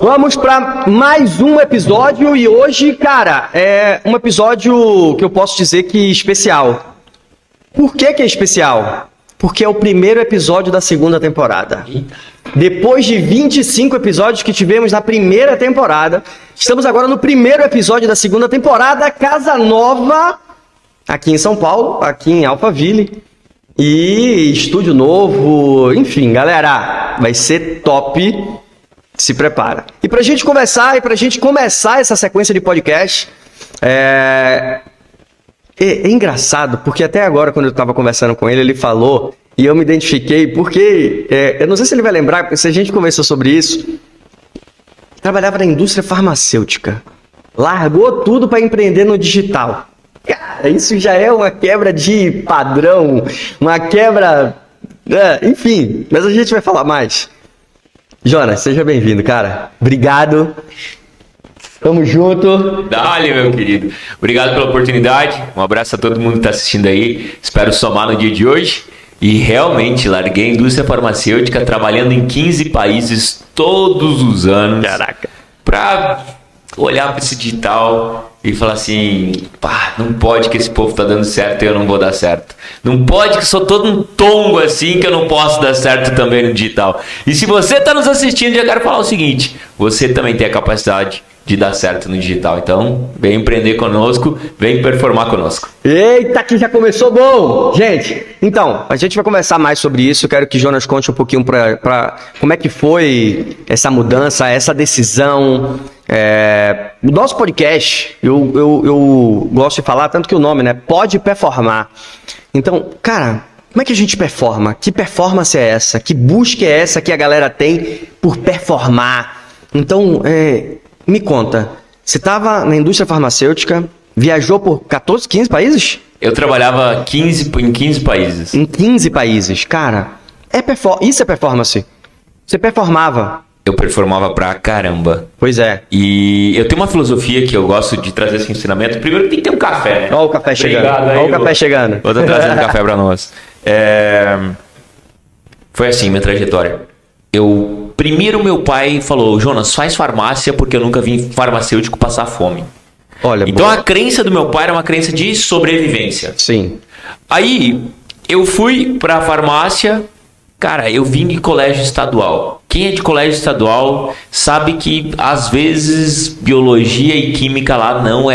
Vamos para mais um episódio e hoje, cara, é um episódio que eu posso dizer que especial. Por que é especial? Porque é o primeiro episódio da segunda temporada. Depois de 25 episódios que tivemos na primeira temporada, estamos agora no primeiro episódio da segunda temporada, Casa Nova, aqui em São Paulo, aqui em Alphaville. E estúdio novo, enfim, galera, vai ser top. Se prepara. E pra gente conversar, e pra gente começar essa sequência de podcast, é engraçado, porque até agora, quando eu tava conversando com ele, ele falou, e eu me identifiquei, porque, eu não sei se ele vai lembrar, porque se a gente conversou sobre isso, trabalhava na indústria farmacêutica, largou tudo para empreender no digital. Cara, isso já é uma quebra de padrão, uma quebra, enfim, mas a gente vai falar mais. Jonas, seja bem-vindo, cara. Obrigado. Tamo junto. Dale, meu querido. Obrigado pela oportunidade. Um abraço a todo mundo que tá assistindo aí. Espero somar no dia de hoje. E realmente, larguei a indústria farmacêutica trabalhando em 15 países todos os anos. Caraca. Pra olhar para esse digital e falar assim, pá, não pode que esse povo tá dando certo e eu não vou dar certo. Não pode que eu sou todo um tongo assim que eu não posso dar certo também no digital. E se você tá nos assistindo, eu quero falar o seguinte, você também tem a capacidade de dar certo no digital. Então, vem empreender conosco, vem performar conosco. Eita, que já começou bom! Gente, então, a gente vai conversar mais sobre isso. Eu quero que Jonas conte um pouquinho pra como é que foi essa mudança, essa decisão. O nosso podcast, eu gosto de falar, tanto que o nome, né? Pode performar. Então, cara, como é que a gente performa? Que performance é essa? Que busca é essa que a galera tem por performar? Então, me conta, você estava na indústria farmacêutica, viajou por 14, 15 países? Eu trabalhava em 15 países. Em 15 países, cara, isso é performance. Você performava. Eu performava pra caramba. Pois é. E eu tenho uma filosofia que eu gosto de trazer esse ensinamento. Primeiro tem que ter um café, né? Olha o café chegando. Olha o café chegando. Vou trazer um café pra nós. Foi assim, minha trajetória. Primeiro meu pai falou, Jonas, faz farmácia porque eu nunca vi farmacêutico passar fome. Olha, então boa. A crença do meu pai era uma crença de sobrevivência. Sim. Aí eu fui pra farmácia, cara, eu vim de colégio estadual. Quem é de colégio estadual sabe que às vezes biologia e química lá não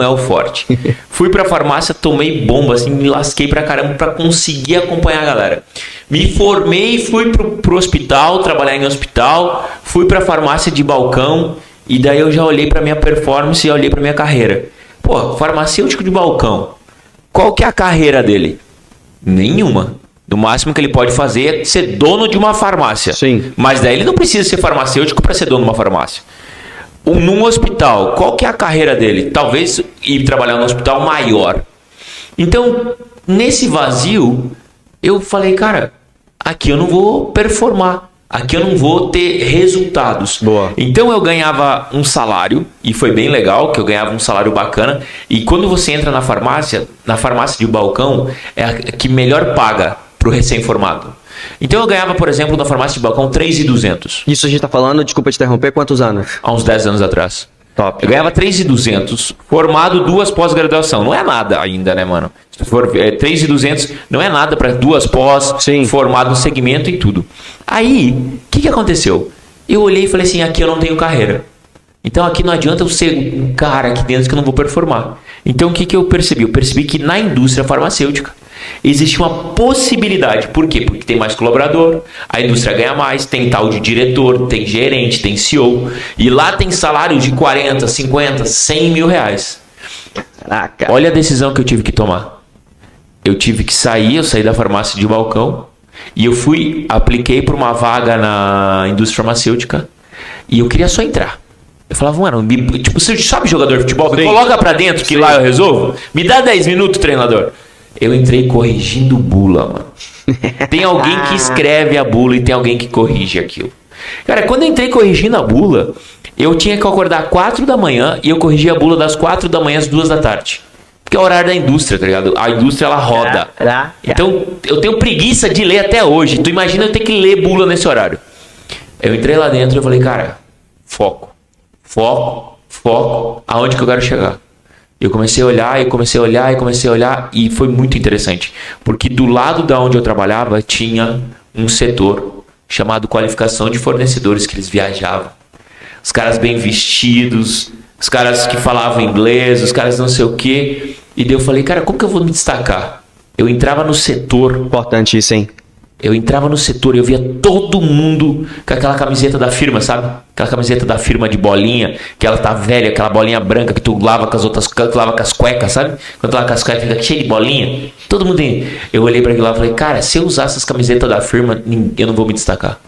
é o forte. Fui pra farmácia, tomei bomba, assim, me lasquei pra caramba pra conseguir acompanhar a galera. Me formei, fui pro hospital, trabalhar em hospital, fui pra farmácia de balcão e daí eu já olhei pra minha performance e olhei pra minha carreira. Pô, farmacêutico de balcão, qual que é a carreira dele? Nenhuma. No máximo que ele pode fazer é ser dono de uma farmácia. Sim. Mas daí ele não precisa ser farmacêutico para ser dono de uma farmácia. Num hospital, qual que é a carreira dele? Talvez ir trabalhar num hospital maior. Então, nesse vazio, eu falei, cara, aqui eu não vou performar. Aqui eu não vou ter resultados. Boa. Então eu ganhava um salário, e foi bem legal, que eu ganhava um salário bacana. E quando você entra na farmácia de balcão, é a que melhor paga para o recém-formado. Então eu ganhava, por exemplo, na farmácia de balcão 3.200. Isso a gente tá falando, desculpa te interromper, quantos anos? Há uns 10 anos atrás. Top. Eu ganhava 3.200, formado 2 pós-graduação. Não é nada ainda, né, mano? Se for 3.200, não é nada para 2 pós, sim, formado no segmento e tudo. Aí, o que aconteceu? Eu olhei e falei assim, aqui eu não tenho carreira. Então aqui não adianta eu ser um cara aqui dentro que eu não vou performar. Então o que eu percebi? Eu percebi que na indústria farmacêutica existe uma possibilidade. Por quê? Porque tem mais colaborador, a indústria ganha mais, tem tal de diretor, tem gerente, tem CEO. E lá tem salário de 40, 50, 100 mil reais. Caraca. Olha a decisão que eu tive que tomar. Eu tive que sair, eu saí da farmácia de balcão e eu apliquei para uma vaga na indústria farmacêutica e eu queria só entrar. Eu falava, mano, tipo, você sabe jogador de futebol? Me coloca pra dentro que lá eu resolvo. Me dá 10 minutos, treinador. Eu entrei corrigindo bula, mano. Tem alguém que escreve a bula e tem alguém que corrige aquilo. Cara, quando eu entrei corrigindo a bula, eu tinha que acordar 4 da manhã e eu corrigia a bula das 4 da manhã às 2 da tarde. Porque é o horário da indústria, tá ligado? A indústria, ela roda. Então, eu tenho preguiça de ler até hoje. Tu imagina eu ter que ler bula nesse horário. Eu entrei lá dentro e falei, cara, foco, foco, foco, aonde que eu quero chegar? Eu comecei a olhar e foi muito interessante, porque do lado da onde eu trabalhava tinha um setor chamado qualificação de fornecedores, que eles viajavam. Os caras bem vestidos, os caras que falavam inglês, os caras não sei o quê. E daí eu falei, cara, como que eu vou me destacar? Eu entrava no setor. Importante isso, hein? Eu entrava no setor e eu via todo mundo com aquela camiseta da firma, sabe? Aquela camiseta da firma de bolinha, que ela tá velha, aquela bolinha branca que tu lava com as outras, tu lava com as cuecas, sabe? Quando tu lava com as cuecas fica cheio de bolinha. Todo mundo tem. Eu olhei pra aquilo lá e falei, cara, se eu usar essas camisetas da firma, eu não vou me destacar.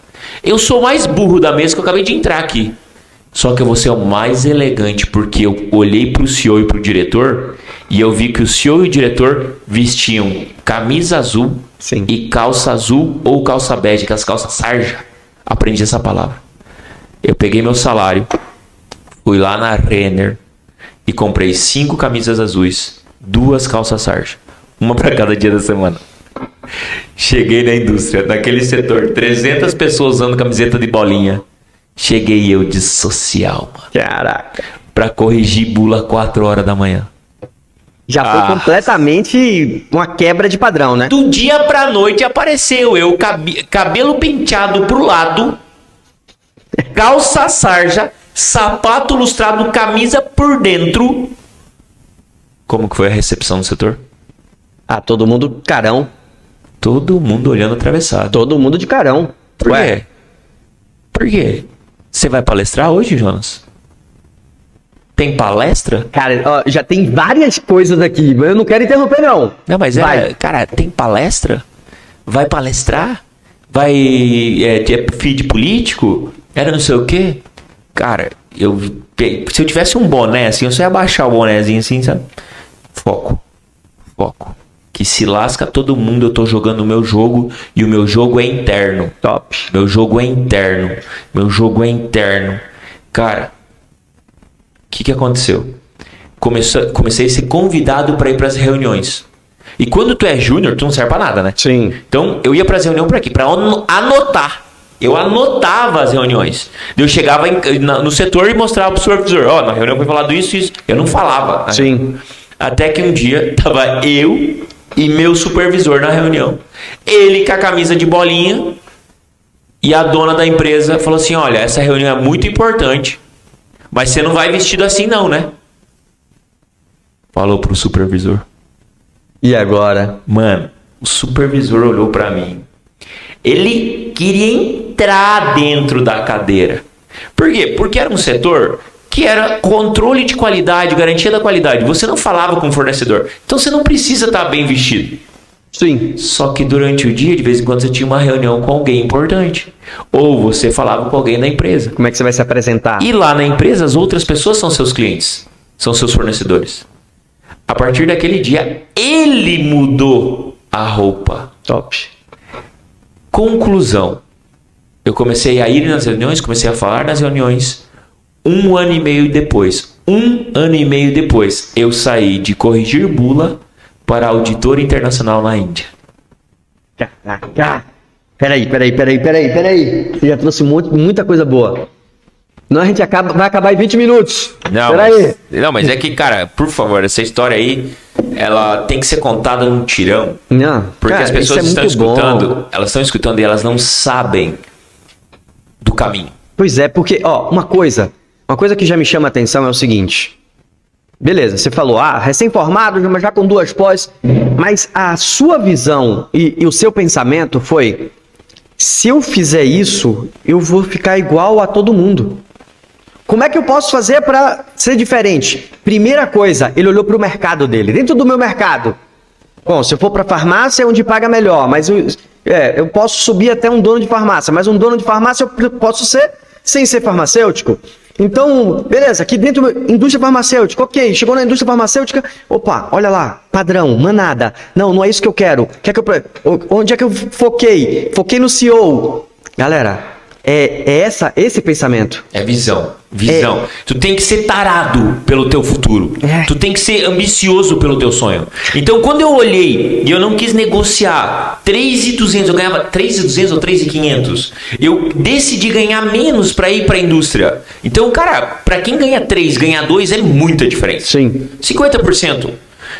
Eu sou o mais burro da mesa que eu acabei de entrar aqui. Só que eu vou ser o mais elegante, porque eu olhei pro CEO e pro diretor e eu vi que o CEO e o diretor vestiam camisa azul. Sim. E calça azul ou calça bege, aquelas calças sarja. Aprendi essa palavra. Eu peguei meu salário, fui lá na Renner e comprei 5 camisas azuis, 2 calças sarja, uma para cada dia da semana. Cheguei na indústria, naquele setor, 300 pessoas usando camiseta de bolinha. Cheguei eu de social, mano. Caraca. Pra corrigir bula 4 horas da manhã. Já foi completamente uma quebra de padrão, né? Do dia pra noite apareceu eu, cabelo penteado pro lado, calça sarja, sapato lustrado, camisa por dentro. Como que foi a recepção do setor? Ah, todo mundo carão. Todo mundo olhando atravessado. Todo mundo de carão. Por quê? Por quê? Você vai palestrar hoje, Jonas? Tem palestra? Cara, ó, já tem várias coisas aqui, mas eu não quero interromper, não. Não, mas cara, tem palestra? Vai palestrar? Vai feed político? Era não sei o quê? Cara, se eu tivesse um boné assim, eu só ia abaixar o bonézinho assim, sabe? Foco. Que se lasca todo mundo, eu tô jogando o meu jogo e o meu jogo é interno. Top. Meu jogo é interno. Cara, o que aconteceu? Comecei a ser convidado para ir para as reuniões. E quando tu é júnior, tu não serve para nada, né? Sim. Então, eu ia para as reuniões para quê? Para anotar. Eu anotava as reuniões. Eu chegava no setor e mostrava pro supervisor. Ó, na reunião foi falado isso. Eu não falava. Né? Sim. Até que um dia, tava eu e meu supervisor na reunião. Ele com a camisa de bolinha. E a dona da empresa falou assim, olha, essa reunião é muito importante. Mas você não vai vestido assim não, né? Falou pro supervisor. E agora? Mano, o supervisor olhou pra mim. Ele queria entrar dentro da cadeira. Por quê? Porque era um setor que era controle de qualidade, garantia da qualidade. Você não falava com o fornecedor. Então você não precisa estar bem vestido. Sim. Só que durante o dia, de vez em quando, você tinha uma reunião com alguém importante. Ou você falava com alguém da empresa. Como é que você vai se apresentar? E lá na empresa, as outras pessoas são seus clientes. São seus fornecedores. A partir daquele dia, ele mudou a roupa. Top. Conclusão. Eu comecei a ir nas reuniões, comecei a falar nas reuniões. 1 ano e meio depois, eu saí de corrigir bula para auditor internacional na Índia. Caraca. Peraí. Você já trouxe muita coisa boa. Não, a gente vai acabar em 20 minutos. Mas é que, cara, por favor, essa história aí, ela tem que ser contada num tirão. Não, porque cara, as pessoas isso é estão muito escutando, bom. elas estão escutando e elas não sabem do caminho. Pois é, porque, ó, uma coisa que já me chama a atenção é o seguinte. Beleza, você falou, recém-formado, mas já com 2 pós, mas a sua visão e o seu pensamento foi, se eu fizer isso, eu vou ficar igual a todo mundo. Como é que eu posso fazer para ser diferente? Primeira coisa, ele olhou para o mercado dele, dentro do meu mercado. Bom, se eu for para farmácia é onde paga melhor, mas eu posso subir até um dono de farmácia, mas um dono de farmácia eu posso ser sem ser farmacêutico. Então, beleza, aqui dentro, indústria farmacêutica, ok, chegou na indústria farmacêutica, opa, olha lá, padrão, manada, não é isso que eu quero, onde é que eu foquei? Foquei no CEO. Galera, esse pensamento. É visão. Visão. Tu tem que ser tarado pelo teu futuro. Tu tem que ser ambicioso pelo teu sonho. Então, quando eu olhei e eu não quis negociar 3.200, eu ganhava 3.200 ou 3.500. Eu decidi ganhar menos para ir para a indústria. Então, cara, para quem ganha 3, ganhar 2 é muita diferença. Sim. 50%.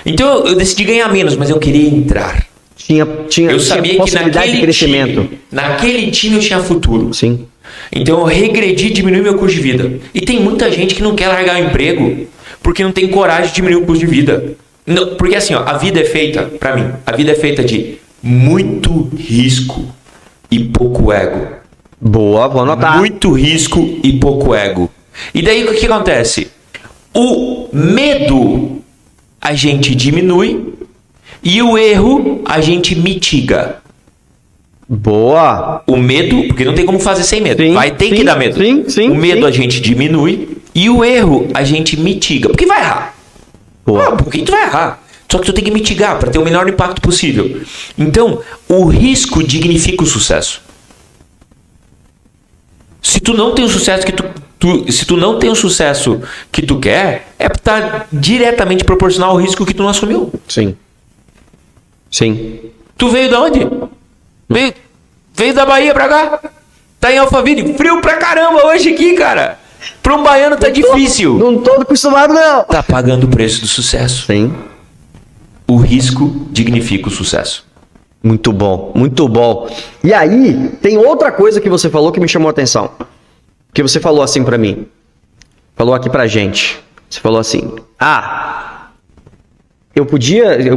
Então, eu decidi ganhar menos, mas eu queria entrar. Eu sabia que possibilidade de crescimento. Naquele time eu tinha futuro. Sim. Então eu regredi e diminui meu custo de vida. E tem muita gente que não quer largar o emprego porque não tem coragem de diminuir o custo de vida. Não, porque assim, ó, a vida é feita, pra mim, a vida é feita de muito risco e pouco ego. Boa, vou anotar. Muito risco e pouco ego. E daí o que acontece? O medo a gente diminui e o erro a gente mitiga. Boa. O medo, porque não tem como fazer sem medo. Sim, Que dar medo. Sim, o medo sim. a gente diminui e o erro a gente mitiga. Porque vai errar. Boa. Porque tu vai errar. Só que tu tem que mitigar para ter o menor impacto possível. Então, o risco dignifica o sucesso. Se tu não tem o sucesso que se tu não tem o sucesso que tu quer, tá diretamente proporcional ao risco que tu não assumiu. Sim. Sim. Tu veio da onde? Veio da Bahia pra cá. Tá em Alphaville. Frio pra caramba hoje aqui, cara. Pra um baiano tá difícil. Não tô acostumado, não. Tá pagando o preço do sucesso. Sim. O risco dignifica o sucesso. Muito bom, muito bom. E aí, tem outra coisa que você falou que me chamou a atenção. Que você falou assim pra mim. Falou aqui pra gente. Você falou assim: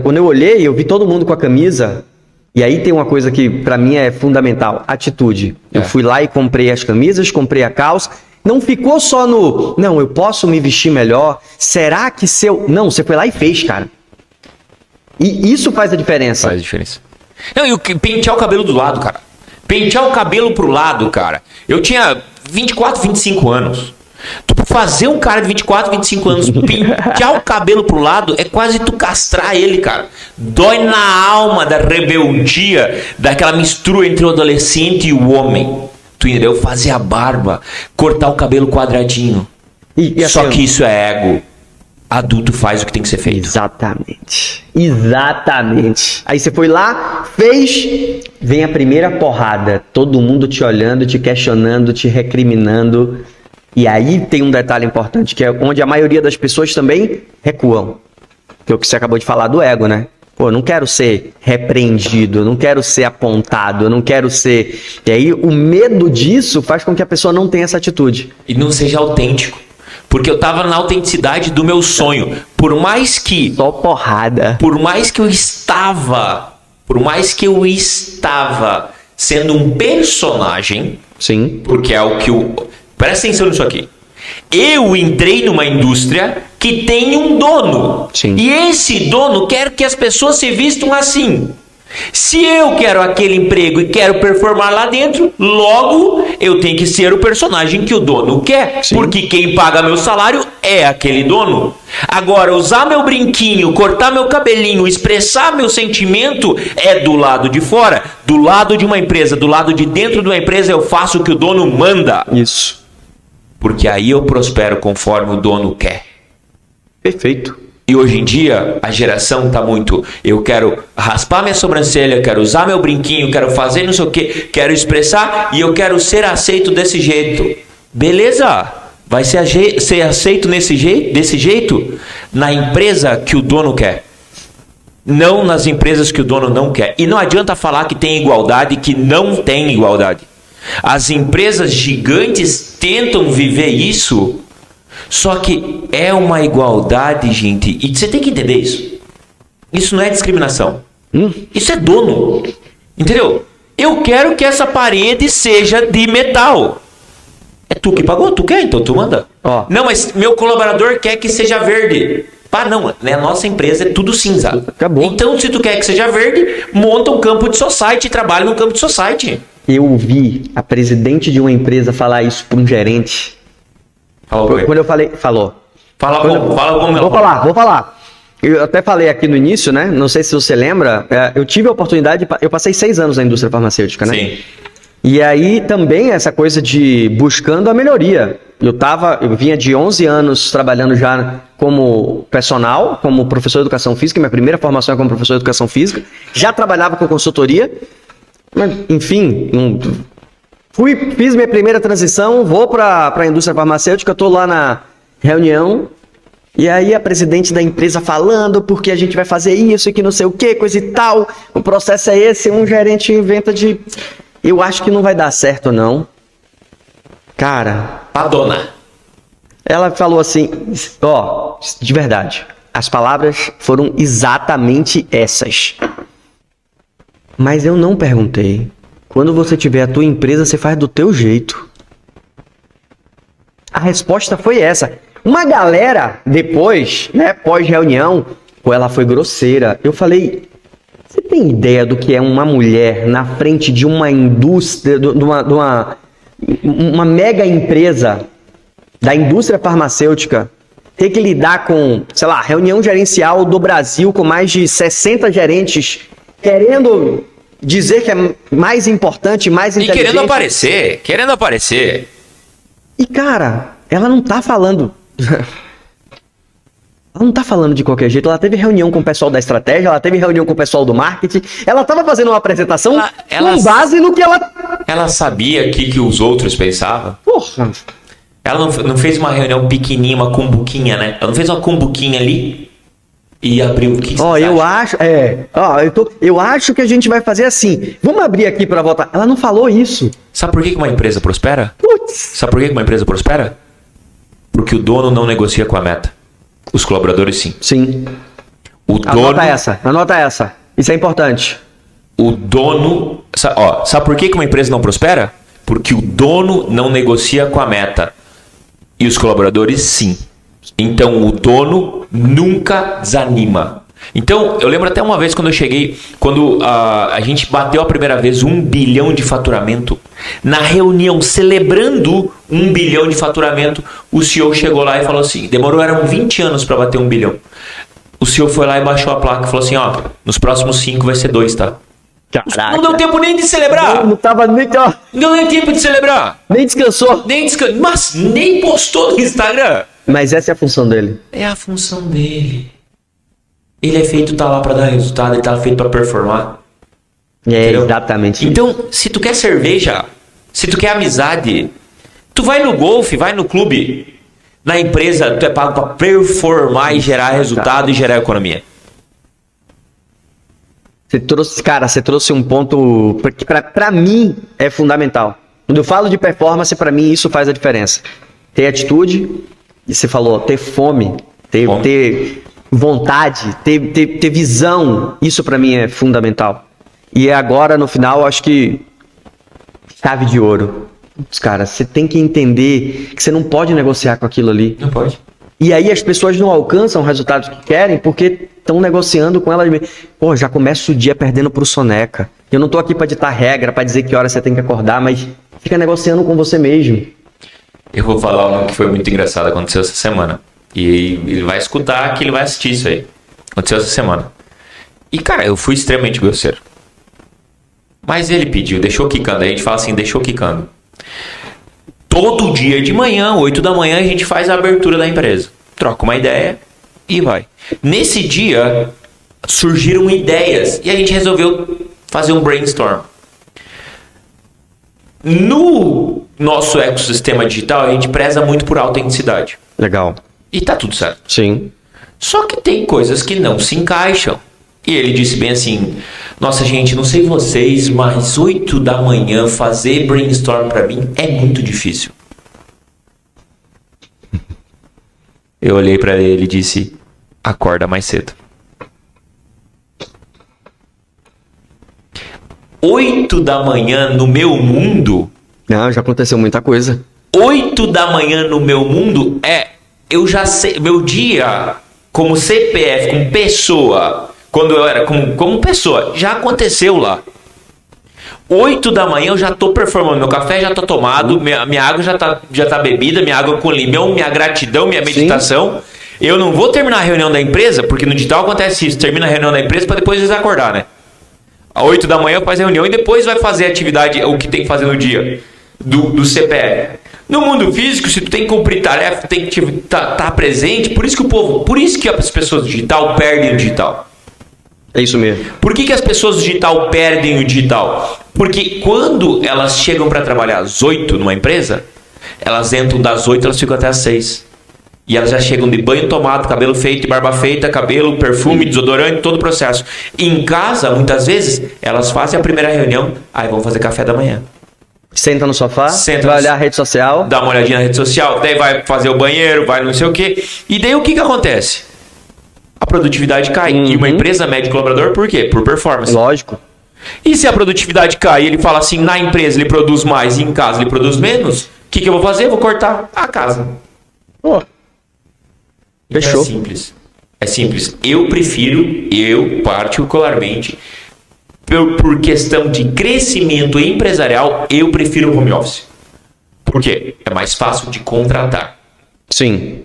quando eu olhei, eu vi todo mundo com a camisa. E aí tem uma coisa que pra mim é fundamental: atitude. Eu fui lá e comprei as camisas, comprei a calça. Não ficou só no, não, eu posso me vestir melhor. Será que se eu... Não, você foi lá e fez, cara. E isso faz a diferença. Faz diferença. Não, e pentear o cabelo do lado, cara. Pentear o cabelo pro lado, cara. Eu tinha 24, 25 anos. Tu fazer um cara de 24, 25 anos pentear o cabelo pro lado é quase tu castrar ele, cara. Dói na alma da rebeldia, daquela mistura entre o adolescente e o homem. Tu entendeu? Fazer a barba, cortar o cabelo quadradinho. E Só assim, que isso é ego. Adulto faz o que tem que ser feito. Exatamente. Aí você foi lá, fez, vem a primeira porrada. Todo mundo te olhando, te questionando, te recriminando. E aí tem um detalhe importante, que é onde a maioria das pessoas também recuam. Que é o que você acabou de falar do ego, né? Pô, eu não quero ser repreendido, eu não quero ser apontado, eu não quero ser... E aí o medo disso faz com que a pessoa não tenha essa atitude. E não seja autêntico. Porque eu tava na autenticidade do meu sonho. Por mais que Só porrada. eu estava sendo um personagem, Sim. porque é o que presta atenção nisso aqui. Eu entrei numa indústria que tem um dono. Sim. E esse dono quer que as pessoas se vistam assim. Se eu quero aquele emprego e quero performar lá dentro, logo eu tenho que ser o personagem que o dono quer. Sim. Porque quem paga meu salário é aquele dono. Agora, usar meu brinquinho, cortar meu cabelinho, expressar meu sentimento é do lado de fora. Do lado de uma empresa, do lado de dentro de uma empresa, eu faço o que o dono manda. Isso. Porque aí eu prospero conforme o dono quer. Perfeito. E hoje em dia, a geração tá muito... Eu quero raspar minha sobrancelha, quero usar meu brinquinho, quero fazer não sei o quê, quero expressar e eu quero ser aceito desse jeito. Beleza? Vai ser aceito desse jeito na empresa que o dono quer. Não nas empresas que o dono não quer. E não adianta falar que tem igualdade, que não tem igualdade. As empresas gigantes tentam viver isso... Só que é uma igualdade, gente. E você tem que entender isso. Isso não é discriminação. Isso é dono. Entendeu? Eu quero que essa parede seja de metal. É tu que pagou? Tu quer? Então tu manda. Ó. Não, mas meu colaborador quer que seja verde. Pá, não. Né? A nossa empresa é tudo cinza. Acabou. Então, se tu quer que seja verde, monta um campo de society e trabalha no campo de society. Eu ouvi a presidente de uma empresa falar isso para um gerente. Quando eu falei... Falou. Fala como Vou falar. Eu até falei aqui no início, né? Não sei se você lembra. Eu tive a oportunidade... Eu passei 6 anos na indústria farmacêutica, né? Sim. E aí também essa coisa de buscando a melhoria. Eu vinha de 11 anos trabalhando já como personal, como professor de educação física, minha primeira formação é como professor de educação física, já trabalhava com consultoria, mas, enfim, fiz minha primeira transição, vou para a indústria farmacêutica, estou lá na reunião, e aí a presidente da empresa falando porque a gente vai fazer isso e que não sei o que, coisa e tal, o processo é esse, um gerente inventa de... Eu acho que não vai dar certo, não. Cara... Madonna. Ela falou assim, ó, de verdade, as palavras foram exatamente essas. Mas eu não perguntei. Quando você tiver a tua empresa, você faz do teu jeito. A resposta foi essa. Uma galera, depois, né, pós-reunião, pô, ela foi grosseira. Eu falei, você tem ideia do que é uma mulher na frente de uma indústria, de uma mega empresa da indústria farmacêutica, ter que lidar com, sei lá, reunião gerencial do Brasil com mais de 60 gerentes querendo dizer que é mais importante, mais inteligente. E querendo aparecer. E cara, ela não tá falando... Ela não tá falando de qualquer jeito, ela teve reunião com o pessoal da estratégia, ela teve reunião com o pessoal do marketing, ela tava fazendo uma apresentação com base no que ela... Ela sabia o que os outros pensavam? Porra! Ela não fez uma reunião pequenininha, uma cumbuquinha, né? Ela não fez uma cumbuquinha ali e abriu o que você eu acho que a gente vai fazer assim, vamos abrir aqui pra votar. Ela não falou isso. Sabe por que uma empresa prospera? Putz! Sabe por que uma empresa prospera? Porque o dono não negocia com a meta. Os colaboradores, sim. Sim. Anota essa. Isso é importante. O dono... sabe por que uma empresa não prospera? Porque o dono não negocia com a meta. E os colaboradores, sim. Então, o dono nunca desanima. Então, eu lembro até uma vez quando eu cheguei... Quando a gente bateu a primeira vez 1 bilhão de faturamento. Na reunião, celebrando 1 bilhão de faturamento, o CEO chegou lá e falou assim... eram 20 anos para bater 1 bilhão. O CEO foi lá e baixou a placa e falou assim... nos próximos 5 vai ser 2, tá? Caraca. Não deu tempo nem de celebrar. Não tava nem... Não deu nem tempo de celebrar. Nem descansou. Mas nem postou no Instagram. Mas essa é a função dele. É a função dele. Ele é feito tá lá para dar resultado, ele tá feito para performar. Entendeu? Exatamente. Então, se tu quer cerveja, se tu quer amizade, tu vai no golfe, vai no clube. Na empresa, tu é pago para performar e gerar resultado e gerar economia. Você trouxe um ponto que pra mim é fundamental. Quando eu falo de performance, pra mim isso faz a diferença. Ter atitude, e você falou, ter fome, ter vontade, ter visão, isso pra mim é fundamental. E agora, no final, acho que chave de ouro. Cara, você tem que entender que você não pode negociar com aquilo ali. Não pode. E aí as pessoas não alcançam os resultados que querem porque estão negociando com elas mesmas. Pô, já começa o dia perdendo pro soneca. Eu não tô aqui pra ditar regra, pra dizer que hora você tem que acordar, mas fica negociando com você mesmo. Eu vou falar uma que foi muito engraçada, aconteceu essa semana. E ele vai escutar que ele vai assistir isso aí. Aconteceu essa semana. E, cara, eu fui extremamente grosseiro. Mas ele pediu, deixou quicando. A gente fala assim, deixou quicando. Todo dia de manhã, 8 da manhã, a gente faz a abertura da empresa. Troca uma ideia e vai. Nesse dia, surgiram ideias. E a gente resolveu fazer um brainstorm. No nosso ecossistema digital, a gente preza muito por autenticidade. Legal. E tá tudo certo. Sim. Só que tem coisas que não se encaixam. E ele disse bem assim, nossa gente, não sei vocês, mas 8 da manhã fazer brainstorm pra mim é muito difícil. Eu olhei pra ele e disse, acorda mais cedo. 8 da manhã no meu mundo... Não, já aconteceu muita coisa. 8 da manhã no meu mundo eu já sei, meu dia como CPF, como pessoa... Quando eu era como pessoa, já aconteceu lá. 8 da manhã eu já tô performando, meu café já tá tomado, minha água já tá bebida, minha água com limão, minha gratidão, minha meditação. Sim. Eu não vou terminar a reunião da empresa, porque no digital acontece isso, termina a reunião da empresa para depois eles acordar, né? Às 8 da manhã faz reunião e depois vai fazer a atividade, o que tem que fazer no dia do CPE. No mundo físico, se tu tem que cumprir tarefa, tem que estar presente. Por isso que as pessoas do digital perdem o digital. É isso mesmo. Por que as pessoas do digital perdem o digital? Porque quando elas chegam para trabalhar às 8 numa empresa, elas entram das 8, elas ficam até às 6. E elas já chegam de banho tomado, cabelo feito, barba feita, cabelo, perfume, desodorante, todo o processo. Em casa, muitas vezes, elas fazem a primeira reunião, aí vão fazer café da manhã. Senta no sofá, vai olhar a rede social. Dá uma olhadinha na rede social, daí vai fazer o banheiro, vai não sei o quê. E daí o que acontece? A produtividade cai. E uma empresa mede o colaborador por quê? Por performance. Lógico. E se a produtividade cai e ele fala assim, na empresa ele produz mais e em casa ele produz menos, o que eu vou fazer? Eu vou cortar a casa. Pô. Fechou. É simples. É simples. Eu particularmente, por questão de crescimento empresarial, eu prefiro o home office. Por quê? É mais fácil de contratar. Sim.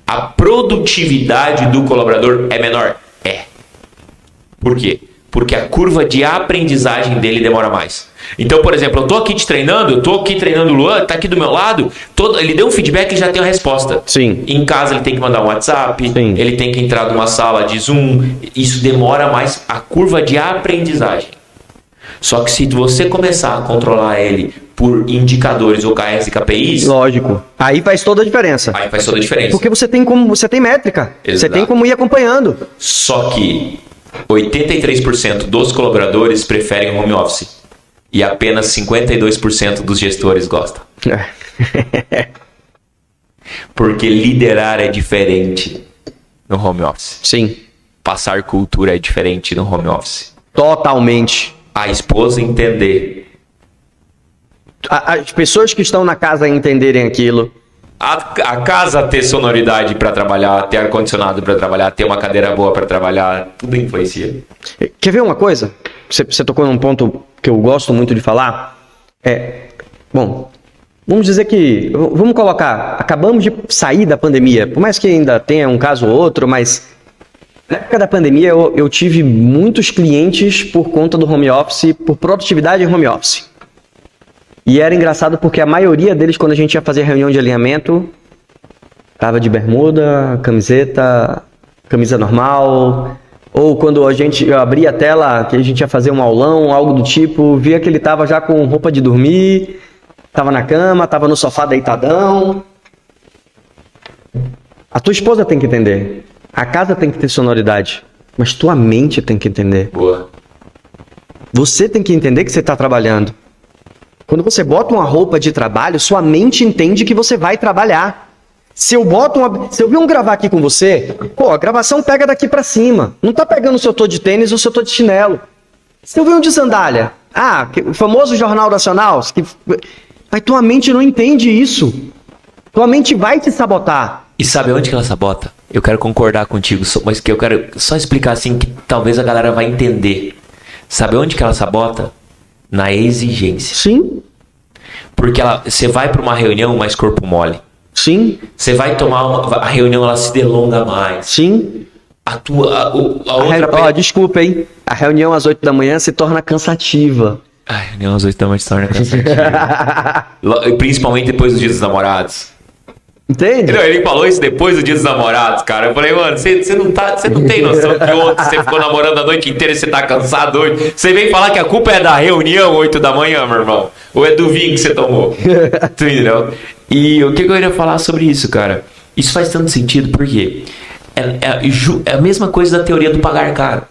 A produtividade do colaborador é menor? É. Por quê? Porque a curva de aprendizagem dele demora mais. Então, por exemplo, eu tô aqui treinando o Luan, tá aqui do meu lado, ele deu um feedback e já tem a resposta. Sim. Em casa ele tem que mandar um WhatsApp, Sim. Ele tem que entrar numa sala de Zoom, isso demora mais a curva de aprendizagem. Só que se você começar a controlar ele por indicadores OKRs e KPIs... Lógico. Aí faz toda a diferença. Aí faz toda a diferença. Porque você tem métrica. Exato. Você tem como ir acompanhando. Só que 83% dos colaboradores preferem home office. E apenas 52% dos gestores gostam. Porque liderar é diferente no home office. Sim. Passar cultura é diferente no home office. Totalmente. A esposa entender. As pessoas que estão na casa entenderem aquilo. A casa ter sonoridade para trabalhar, ter ar-condicionado para trabalhar, ter uma cadeira boa para trabalhar, tudo influencia. Quer ver uma coisa? Você tocou num ponto que eu gosto muito de falar. Bom, vamos dizer que... Vamos colocar... Acabamos de sair da pandemia. Por mais que ainda tenha um caso ou outro, mas... Na época da pandemia, eu tive muitos clientes por conta do home office, por produtividade em home office. E era engraçado porque a maioria deles, quando a gente ia fazer reunião de alinhamento, tava de bermuda, camiseta, camisa normal... Ou quando eu abria a tela, que a gente ia fazer um aulão, algo do tipo, via que ele tava já com roupa de dormir, tava na cama, tava no sofá deitadão. A tua esposa tem que entender. A casa tem que ter sonoridade. Mas tua mente tem que entender. Boa. Você tem que entender que você está trabalhando. Quando você bota uma roupa de trabalho, sua mente entende que você vai trabalhar. Se eu vir um gravar aqui com você, a gravação pega daqui pra cima. Não tá pegando se eu tô de tênis ou se eu tô de chinelo. Se eu vir um de sandália, o famoso Jornal Nacional, mas tua mente não entende isso. Tua mente vai te sabotar. E sabe onde que ela sabota? Eu quero concordar contigo, mas que eu quero só explicar assim que talvez a galera vai entender. Sabe onde que ela sabota? Na exigência. Sim. Porque você vai pra uma reunião mais corpo mole. Sim. Você vai tomar a reunião, ela se delonga mais. Sim. A outra... Desculpa, hein? A reunião às 8 da manhã se torna cansativa. A reunião às 8 da manhã se torna cansativa. Principalmente depois dos dias dos namorados. Entende? Ele falou isso depois do dia dos namorados, cara. Eu falei, mano, você não tem noção que ontem você ficou namorando a noite inteira e você tá cansado hoje. Você vem falar que a culpa é da reunião 8 da manhã, meu irmão. Ou é do vinho que você tomou. Tu entendeu? E o que eu iria falar sobre isso, cara? Isso faz tanto sentido, porque é a mesma coisa da teoria do pagar caro.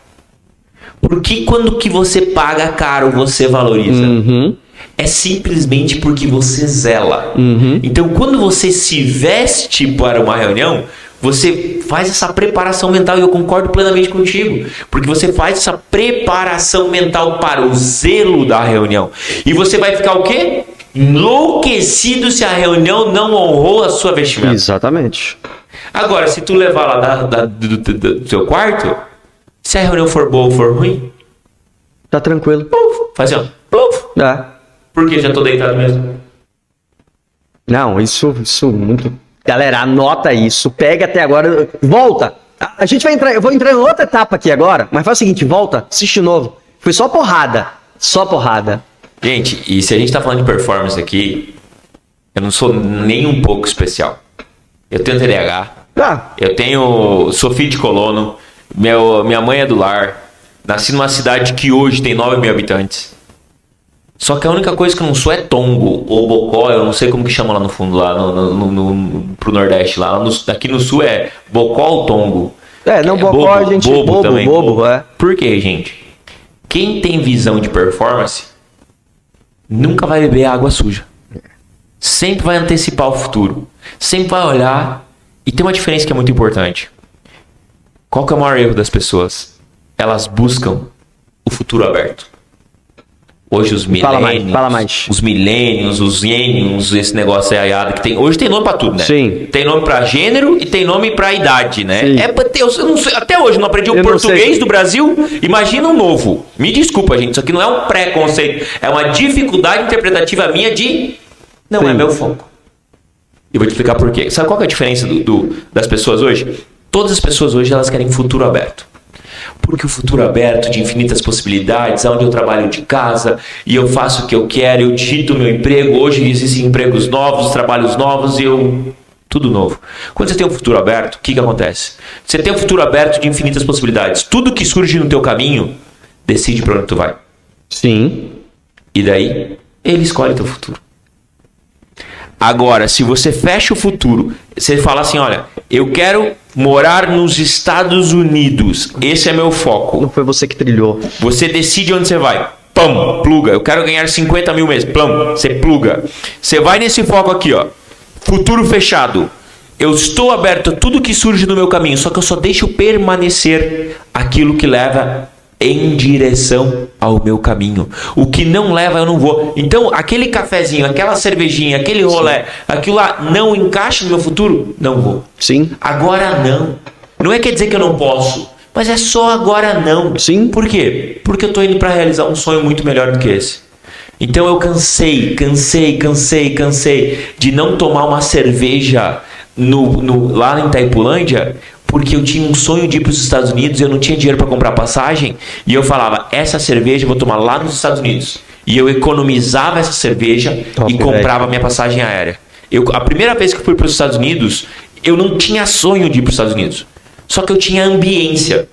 Porque quando que você paga caro, você valoriza? Uhum. É simplesmente porque você zela. Uhum. Então, quando você se veste para uma reunião, você faz essa preparação mental, e eu concordo plenamente contigo, porque você faz essa preparação mental para o zelo da reunião. E você vai ficar o quê? Enlouquecido se a reunião não honrou a sua vestimenta. Exatamente. Agora, se tu levar lá do seu quarto, se a reunião for boa ou for ruim, tá tranquilo. faz assim, ó. Porque já tô deitado mesmo. Não, isso muito... Galera, anota isso, pega até agora, volta. A gente vai entrar, eu vou entrar em outra etapa aqui agora, mas faz o seguinte, volta, assiste de novo. Foi só porrada. Só porrada. Gente, e se a gente tá falando de performance aqui, eu não sou nem um pouco especial. Eu tenho TDAH, sou filho de colono, minha mãe é do lar, nasci numa cidade que hoje tem 9 mil habitantes. Só que a única coisa que eu não sou é tongo ou bocó, eu não sei como que chama lá no fundo, lá pro Nordeste, lá aqui no Sul é bocó ou tongo. Bocó a gente bobo também. Bobo, é. Por quê, gente? Quem tem visão de performance nunca vai beber água suja. Sempre vai antecipar o futuro. Sempre vai olhar. E tem uma diferença que é muito importante. Qual que é o maior erro das pessoas? Elas buscam o futuro aberto. Hoje os milênios, fala mais. Os milênios, os iênios, esse negócio aí que tem. Hoje tem nome pra tudo, né? Sim. Tem nome pra gênero e tem nome pra idade, né? Sim. Eu não sei, até hoje não aprendi o português do Brasil. Imagina um novo. Me desculpa, gente. Isso aqui não é um preconceito. É uma dificuldade interpretativa minha de... Não é meu foco. E vou te explicar por quê. Sabe qual que é a diferença das pessoas hoje? Todas as pessoas hoje elas querem futuro aberto. Porque o futuro aberto de infinitas possibilidades, onde eu trabalho de casa e eu faço o que eu quero, eu digito o meu emprego, hoje existem empregos novos, trabalhos novos e tudo novo. Quando você tem um futuro aberto, o que acontece? Você tem um futuro aberto de infinitas possibilidades. Tudo que surge no teu caminho, decide para onde tu vai. Sim. E daí, ele escolhe teu futuro. Agora, se você fecha o futuro, você fala assim, olha, eu quero morar nos Estados Unidos. Esse é meu foco. Não foi você que trilhou. Você decide onde você vai. Pam, pluga. Eu quero ganhar 50 mil mês. Plam, você pluga. Você vai nesse foco aqui, ó. Futuro fechado. Eu estou aberto a tudo que surge no meu caminho, só que eu só deixo permanecer aquilo que leva em direção ao meu caminho. O que não leva, eu não vou. Então, aquele cafezinho, aquela cervejinha, aquele rolê, aquilo lá não encaixa no meu futuro? Não vou. Sim. Agora não. Não quer dizer que eu não posso, mas é só agora não. Sim. Por quê? Porque eu estou indo para realizar um sonho muito melhor do que esse. Então eu cansei de não tomar uma cerveja lá em Itaipulândia, porque eu tinha um sonho de ir para os Estados Unidos, eu não tinha dinheiro para comprar passagem, e eu falava, essa cerveja eu vou tomar lá nos Estados Unidos. E eu economizava essa cerveja e comprava minha passagem aérea. A primeira vez que eu fui para os Estados Unidos, eu não tinha sonho de ir para os Estados Unidos. Só que eu tinha ambiência.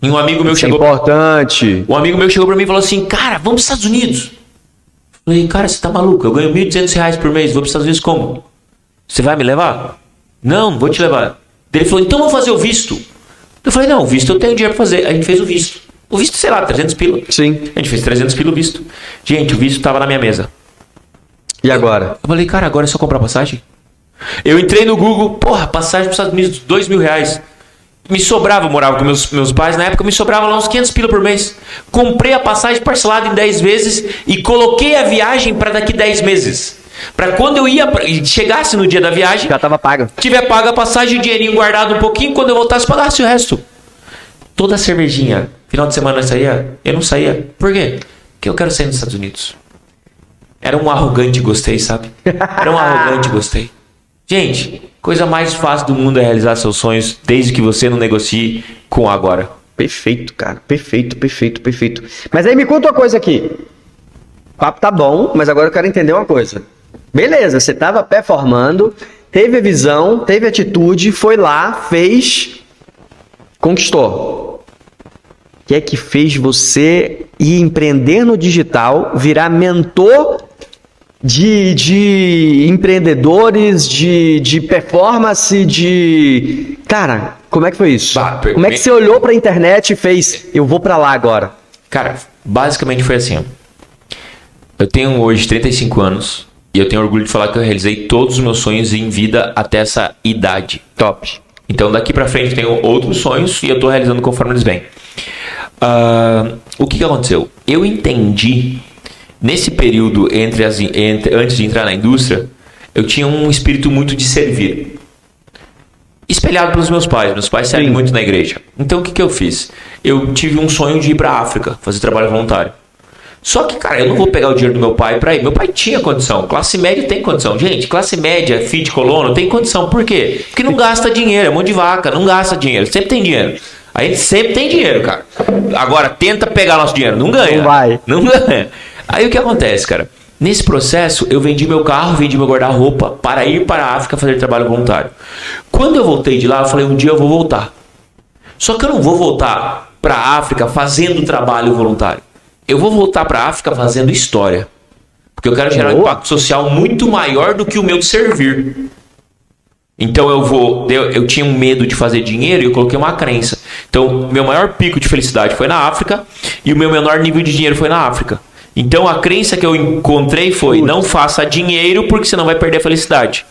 E um amigo meu chegou... importante. Um amigo meu chegou para mim e falou assim, cara, vamos para os Estados Unidos. Eu falei, cara, você tá maluco? Eu ganho R$1.200 por mês, vou para os Estados Unidos como? Você vai me levar? Não vou te levar. Ele falou, então vamos fazer o visto. Eu falei, não, o visto eu tenho dinheiro pra fazer. A gente fez o visto. O visto, sei lá, 300 pila. Sim. A gente fez 300 pila o visto. Gente, o visto tava na minha mesa. E agora? Eu falei, cara, agora é só comprar passagem? Eu entrei no Google, porra, passagem pros Estados Unidos, R$2.000. Me sobrava, eu morava com meus pais, na época me sobrava lá uns 500 pila por mês. Comprei a passagem parcelada em 10 vezes e coloquei a viagem para daqui 10 meses. Para quando eu chegasse no dia da viagem, já estava paga. Tiver paga a passagem, o dinheirinho guardado um pouquinho, quando eu voltasse pagasse o resto. Toda a cervejinha, final de semana eu saía? Eu não saía. Por quê? Porque eu quero sair nos Estados Unidos. Era um arrogante gostei, sabe? Era um arrogante gostei. Gente, coisa mais fácil do mundo é realizar seus sonhos, desde que você não negocie com o agora. Perfeito, cara. Perfeito. Mas aí me conta uma coisa aqui. O papo tá bom, mas agora eu quero entender uma coisa. Beleza, você estava performando, teve a visão, teve a atitude, foi lá, fez, conquistou. O que é que fez você ir empreender no digital, virar mentor de empreendedores, de performance, de... Cara, como é que foi isso? Como é que você olhou pra internet e fez, eu vou pra lá agora? Cara, basicamente foi assim, ó. Eu tenho hoje 35 anos e eu tenho orgulho de falar que eu realizei todos os meus sonhos em vida até essa idade. Top. Então daqui pra frente eu tenho outros sonhos e eu tô realizando conforme eles vêm. O que aconteceu? Eu entendi, nesse período antes de entrar na indústria, eu tinha um espírito muito de servir. Espelhado pelos meus pais. Meus pais servem muito na igreja. Então o que eu fiz? Eu tive um sonho de ir pra África, fazer trabalho voluntário. Só que, cara, eu não vou pegar o dinheiro do meu pai pra ir. Meu pai tinha condição. Classe média tem condição. Gente, classe média, filho de colono, tem condição. Por quê? Porque não gasta dinheiro. É mão de vaca. Não gasta dinheiro. Sempre tem dinheiro. A gente sempre tem dinheiro, cara. Agora, tenta pegar nosso dinheiro. Não ganha. Não vai. Não ganha. Aí o que acontece, cara? Nesse processo, eu vendi meu carro, vendi meu guarda-roupa para ir para a África fazer trabalho voluntário. Quando eu voltei de lá, eu falei, um dia eu vou voltar. Só que eu não vou voltar para a África fazendo trabalho voluntário. Eu vou voltar para a África fazendo história. Porque eu quero gerar um impacto social muito maior do que o meu de servir. Então eu tinha um medo de fazer dinheiro e eu coloquei uma crença. Então, meu maior pico de felicidade foi na África e o meu menor nível de dinheiro foi na África. Então, a crença que eu encontrei foi, não faça dinheiro porque você não vai perder a felicidade.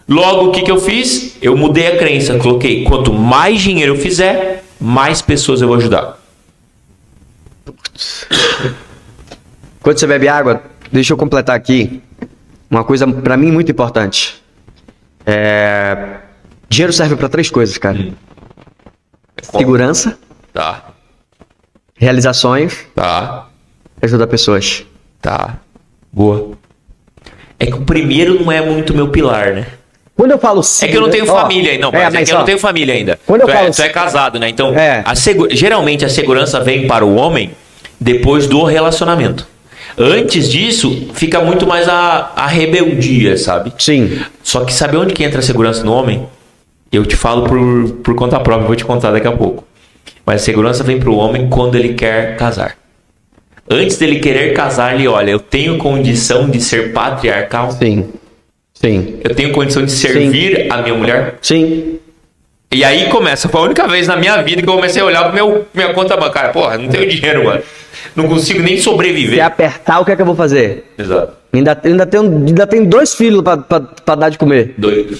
Logo, o que eu fiz? Eu mudei a crença, coloquei, quanto mais dinheiro eu fizer, mais pessoas eu vou ajudar. Quando você bebe água, deixa eu completar aqui uma coisa pra mim muito importante. Dinheiro serve pra 3 coisas, cara. Segurança, Tá, realizações, tá, ajudar pessoas. tá. Boa. É que o primeiro não é muito meu pilar, né? Quando eu falo É que eu não tenho família ainda, não. Mas é que eu não tenho família ainda. Quando eu falo Tu é casado, né? Então, É. geralmente a segurança vem para o homem depois do relacionamento. Antes disso, fica muito mais a rebeldia, sabe? Sim. Só que sabe onde que entra a segurança no homem? Eu te falo por conta própria, vou te contar daqui a pouco. Mas a segurança vem para o homem quando ele quer casar. Antes dele querer casar, ele olha, eu tenho condição de ser patriarcal? Sim. Sim. Eu tenho condição de servir a minha mulher? Sim. E aí começa, foi a única vez na minha vida que eu comecei a olhar pra minha conta bancária. Porra, não tenho dinheiro, mano. Não consigo nem Se sobreviver. apertar, o que é que eu vou fazer? Exato. Ainda tem 2 filhos pra dar de comer. Doido.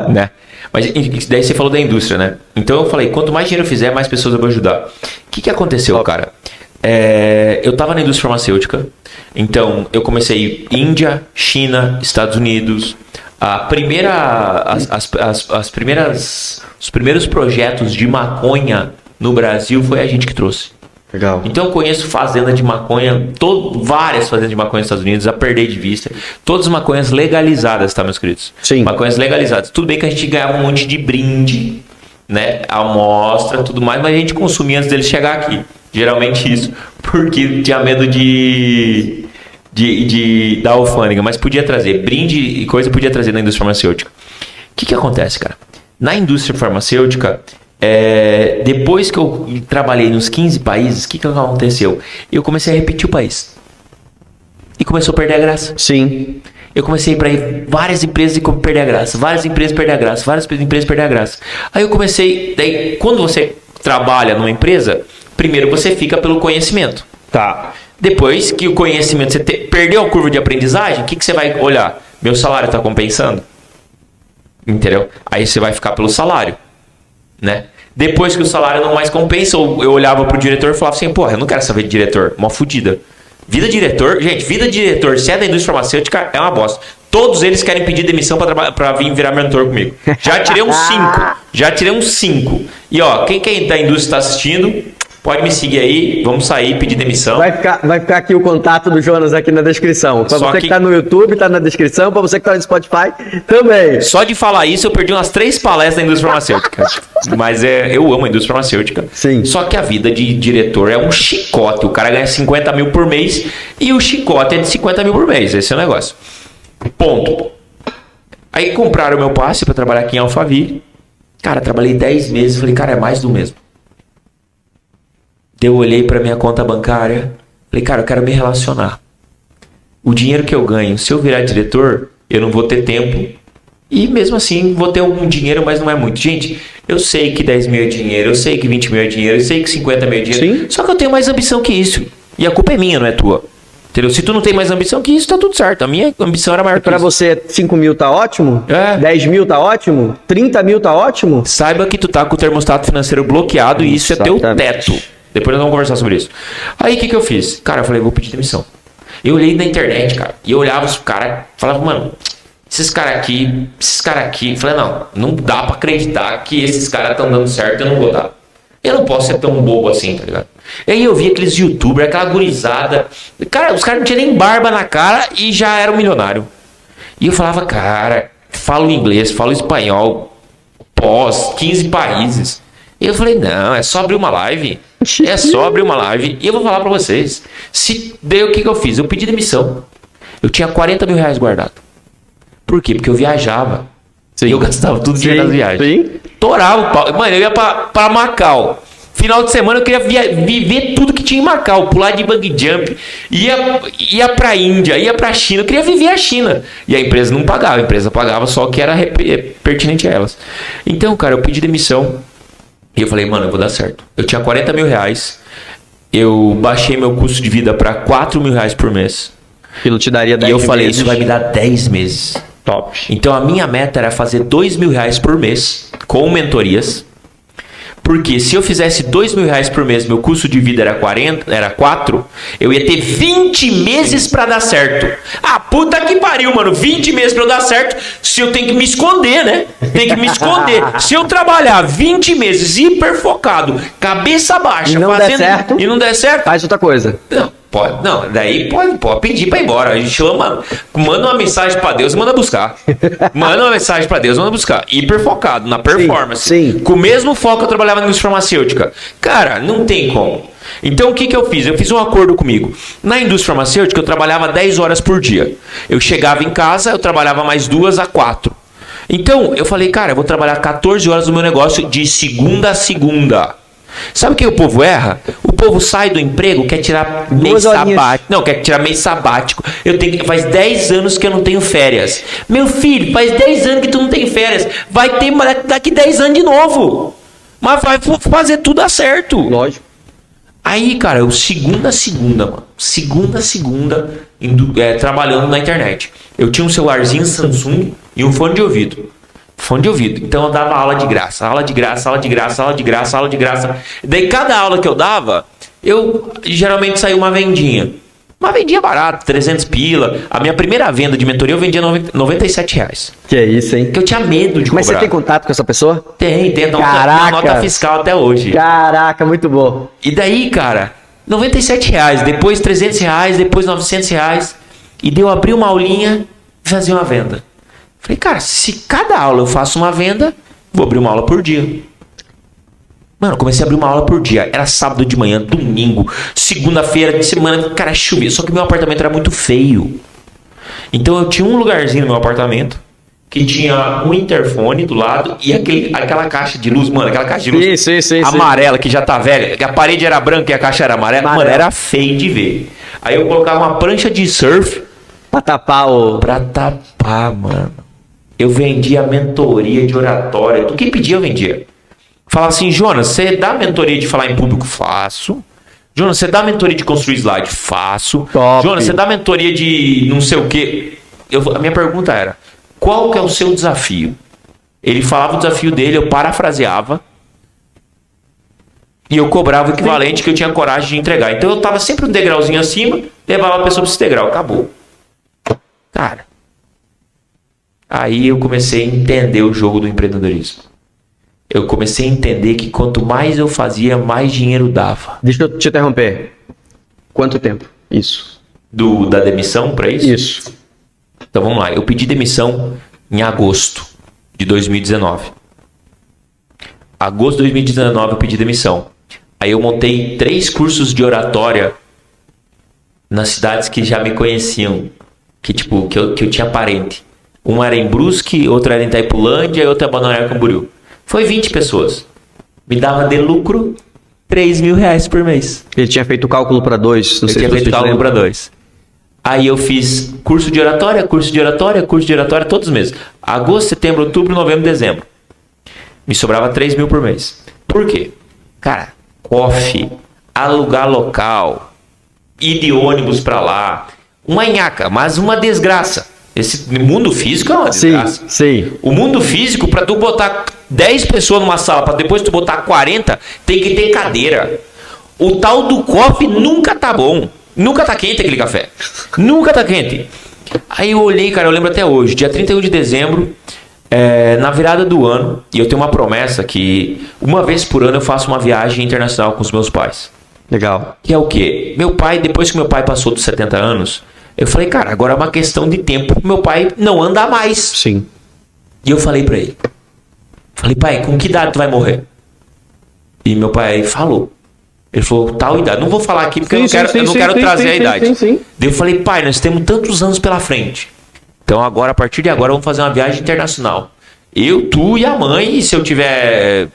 Né? Mas daí você falou da indústria, né? Então eu falei, quanto mais dinheiro eu fizer, mais pessoas eu vou ajudar. O que aconteceu, cara? Eu tava na indústria farmacêutica. Então eu comecei Índia, China, Estados Unidos. Os primeiros projetos de maconha no Brasil foi a gente que trouxe. Legal. Então eu conheço fazenda de maconha, várias fazendas de maconha nos Estados Unidos, a perder de vista. Todas maconhas legalizadas, tá, meus queridos? Sim. Maconhas legalizadas. Tudo bem que a gente ganhava um monte de brinde, né? Amostra, tudo mais, mas a gente consumia antes dele chegar aqui. Geralmente isso, porque tinha medo da alfândega, mas podia trazer. Brinde e coisa podia trazer na indústria farmacêutica. O que acontece, cara? Na indústria farmacêutica, depois que eu trabalhei nos 15 países, o que aconteceu? Eu comecei a repetir o país. E começou a perder a graça. Sim. Eu comecei a ir para várias empresas e perder a graça. Várias empresas perder a graça. Várias empresas perder a graça. Aí eu comecei... Daí, quando você trabalha numa empresa, primeiro você fica pelo conhecimento. Tá. Depois que o conhecimento... Você perdeu a curva de aprendizagem, o que você vai olhar? Meu salário está compensando? Entendeu? Aí você vai ficar pelo salário. Né? Depois que o salário não mais compensa, eu olhava pro diretor e falava assim, porra, eu não quero saber de diretor, uma fudida. Vida de diretor, gente, vida de diretor, se é da indústria farmacêutica, é uma bosta. Todos eles querem pedir demissão pra vir virar mentor comigo. Já tirei uns 5. E ó, quem da indústria está assistindo, pode me seguir aí, vamos sair, pedir demissão. Vai ficar aqui o contato do Jonas aqui na descrição. Pra você que tá no YouTube, tá na descrição. Pra você que tá no Spotify, também. Só de falar isso, eu perdi umas 3 palestras da indústria farmacêutica. Mas eu amo a indústria farmacêutica. Sim. Só que a vida de diretor é um chicote. O cara ganha 50 mil por mês e o chicote é de 50 mil por mês. Esse é o negócio. Ponto. Aí compraram o meu passe pra trabalhar aqui em Alphaville. Cara, trabalhei 10 meses. Falei, cara, é mais do mesmo. Eu olhei para minha conta bancária, falei, cara, eu quero me relacionar. O dinheiro que eu ganho, se eu virar diretor, eu não vou ter tempo. E mesmo assim, vou ter algum dinheiro, mas não é muito. Gente, eu sei que 10 mil é dinheiro, eu sei que 20 mil é dinheiro, eu sei que 50 mil é dinheiro. Sim. Só que eu tenho mais ambição que isso. E a culpa é minha, não é tua. Entendeu? Se tu não tem mais ambição que isso, tá tudo certo. A minha ambição era maior que Pra isso. você, 5 mil tá ótimo? É. 10 mil tá ótimo? 30 mil tá ótimo? Saiba que tu tá com o termostato financeiro bloqueado e isso é teu Exatamente. teto. Depois nós vamos conversar sobre isso. Aí o que eu fiz? Cara, eu falei, vou pedir demissão. Eu olhei na internet, cara, e eu olhava os caras, falava, mano, esses caras aqui, falei, não dá pra acreditar que esses caras estão dando certo, eu não vou dar. Eu não posso ser tão bobo assim, tá ligado? E aí eu vi aqueles youtubers, aquela gurizada, cara, os caras não tinham nem barba na cara e já eram milionário. E eu falava, cara, falo inglês, falo espanhol, 15 países. E eu falei, não, é só abrir uma live. É só abrir uma live. E eu vou falar pra vocês. Daí o que eu fiz? Eu pedi demissão. Eu tinha 40 mil reais guardado. Por quê? Porque eu viajava. Sim. E eu gastava tudo dinheiro nas viagens. Sim. Torava o pau. Mano, eu ia pra Macau. Final de semana eu queria viver tudo que tinha em Macau. Pular de bungee jump. Ia pra Índia, ia pra China. Eu queria viver a China. E a empresa não pagava. A empresa pagava só o que era pertinente a elas. Então, cara, eu pedi demissão. E eu falei, mano, eu vou dar certo. Eu tinha 40 mil reais. Eu baixei meu custo de vida pra 4 mil reais por mês. Aquilo te daria 10 E eu falei, meses. isso vai me dar 10 meses. Top. Então a minha meta era fazer 2 mil reais por mês com mentorias. Porque se eu fizesse 2 mil reais por mês, meu custo de vida era 4, eu ia ter 20 meses pra dar certo. Ah, puta que pariu, mano. 20 meses pra eu dar certo, se eu tenho que me esconder, né? Tem que me esconder. Se eu trabalhar 20 meses hiper focado, cabeça baixa, E não der certo? E não der certo, Faz outra coisa. não, pode, não, daí pode pedir pra ir embora. A gente manda uma mensagem pra Deus e manda buscar. Manda uma mensagem pra Deus e manda buscar. Hiper focado na performance. Sim. Com o mesmo foco que eu trabalhava na indústria farmacêutica. Cara, não tem como. Então o que eu fiz? Eu fiz um acordo comigo. Na indústria farmacêutica eu trabalhava 10 horas por dia. Eu chegava em casa, eu trabalhava mais 2 a 4. Então eu falei, cara, eu vou trabalhar 14 horas no meu negócio de segunda a segunda. Sabe o que o povo erra? O povo sai do emprego, quer tirar mês sabático. Não, quer tirar mês sabático. Faz 10 anos que eu não tenho férias. Meu filho, faz 10 anos que tu não tem férias. Vai ter daqui 10 anos de novo. Mas vai fazer tudo dar certo. Lógico. Aí, cara, eu segunda a segunda, mano. Segunda a segunda, trabalhando na internet. Eu tinha um celularzinho Samsung e um fone de ouvido. Fone de ouvido. Então eu dava aula de graça. Aula de graça, aula de graça, aula de graça, aula de graça. Daí cada aula que eu dava, eu geralmente saía uma vendinha. Uma vendinha barata, 300 pila. A minha primeira venda de mentoria eu vendia 97 reais. Que isso, hein? Porque eu tinha medo de cobrar. Mas você tem contato com essa pessoa? Tem Caraca. nota fiscal até hoje. Caraca, muito bom. E daí, cara, 97 reais, depois 300 reais, depois 900 reais. E daí eu abri uma aulinha e fazia uma venda. Falei, cara, se cada aula eu faço uma venda, vou abrir uma aula por dia. Mano, eu comecei a abrir uma aula por dia. Era sábado de manhã, domingo, segunda-feira, de semana, cara, chovia. Só que meu apartamento era muito feio. Então eu tinha um lugarzinho no meu apartamento que tinha um interfone do lado e aquela caixa de luz, mano, aquela caixa de luz amarela que já tá velha, que a parede era branca e a caixa era amarela. Mano, era feio de ver. Aí eu colocava uma prancha de surf pra tapar, mano. Eu vendia mentoria de oratória. Tudo que pedia eu vendia. Falava assim, Jonas, você dá mentoria de falar em público? Faço. Jonas, você dá mentoria de construir slide? Faço. Top. Jonas, você dá mentoria de não sei o quê? A minha pergunta era, qual que é o seu desafio? Ele falava o desafio dele, eu parafraseava e eu cobrava o equivalente que eu tinha coragem de entregar. Então eu tava sempre um degrauzinho acima, levava a pessoa para esse degrau, acabou. Cara, aí eu comecei a entender o jogo do empreendedorismo. Eu comecei a entender que quanto mais eu fazia, mais dinheiro dava. Deixa eu te interromper. Quanto tempo? Isso. Da demissão para isso? Isso. Então vamos lá. Eu pedi demissão em agosto de 2019. Agosto de 2019 eu pedi demissão. Aí eu montei 3 cursos de oratória nas cidades que já me conheciam. Que eu tinha parente. Um era em Brusque, outro era em Itaipulândia e outro em Balneário Camboriú. Foi 20 pessoas. Me dava de lucro 3 mil reais por mês. Ele tinha feito cálculo para 2. Eu tinha feito cálculo para 2. Aí eu fiz curso de oratória, todos os meses. Agosto, setembro, outubro, novembro, dezembro. Me sobrava 3 mil por mês. Por quê? Cara, coffee, alugar local, ir de ônibus para lá. Uma nhaca, mas uma desgraça. Esse mundo físico é uma desgraça. Sim. O mundo físico, para tu botar 10 pessoas numa sala, para depois tu botar 40, tem que ter cadeira. O tal do coffee nunca tá bom. Nunca tá quente aquele café. Nunca tá quente. Aí eu olhei, cara, eu lembro até hoje, dia 31 de dezembro, na virada do ano, e eu tenho uma promessa que uma vez por ano eu faço uma viagem internacional com os meus pais. Legal. Que é o quê? Meu pai, depois que meu pai passou dos 70 anos, eu falei, cara, agora é uma questão de tempo. Meu pai não anda mais. Sim. E eu falei pra ele. Falei, pai, com que idade tu vai morrer? E meu pai falou. Ele falou, tal idade. Não vou falar aqui porque eu não quero trazer a idade. Sim. Daí eu falei, pai, nós temos tantos anos pela frente. Então agora, a partir de agora, vamos fazer uma viagem internacional. Eu, tu e a mãe, e se eu tiver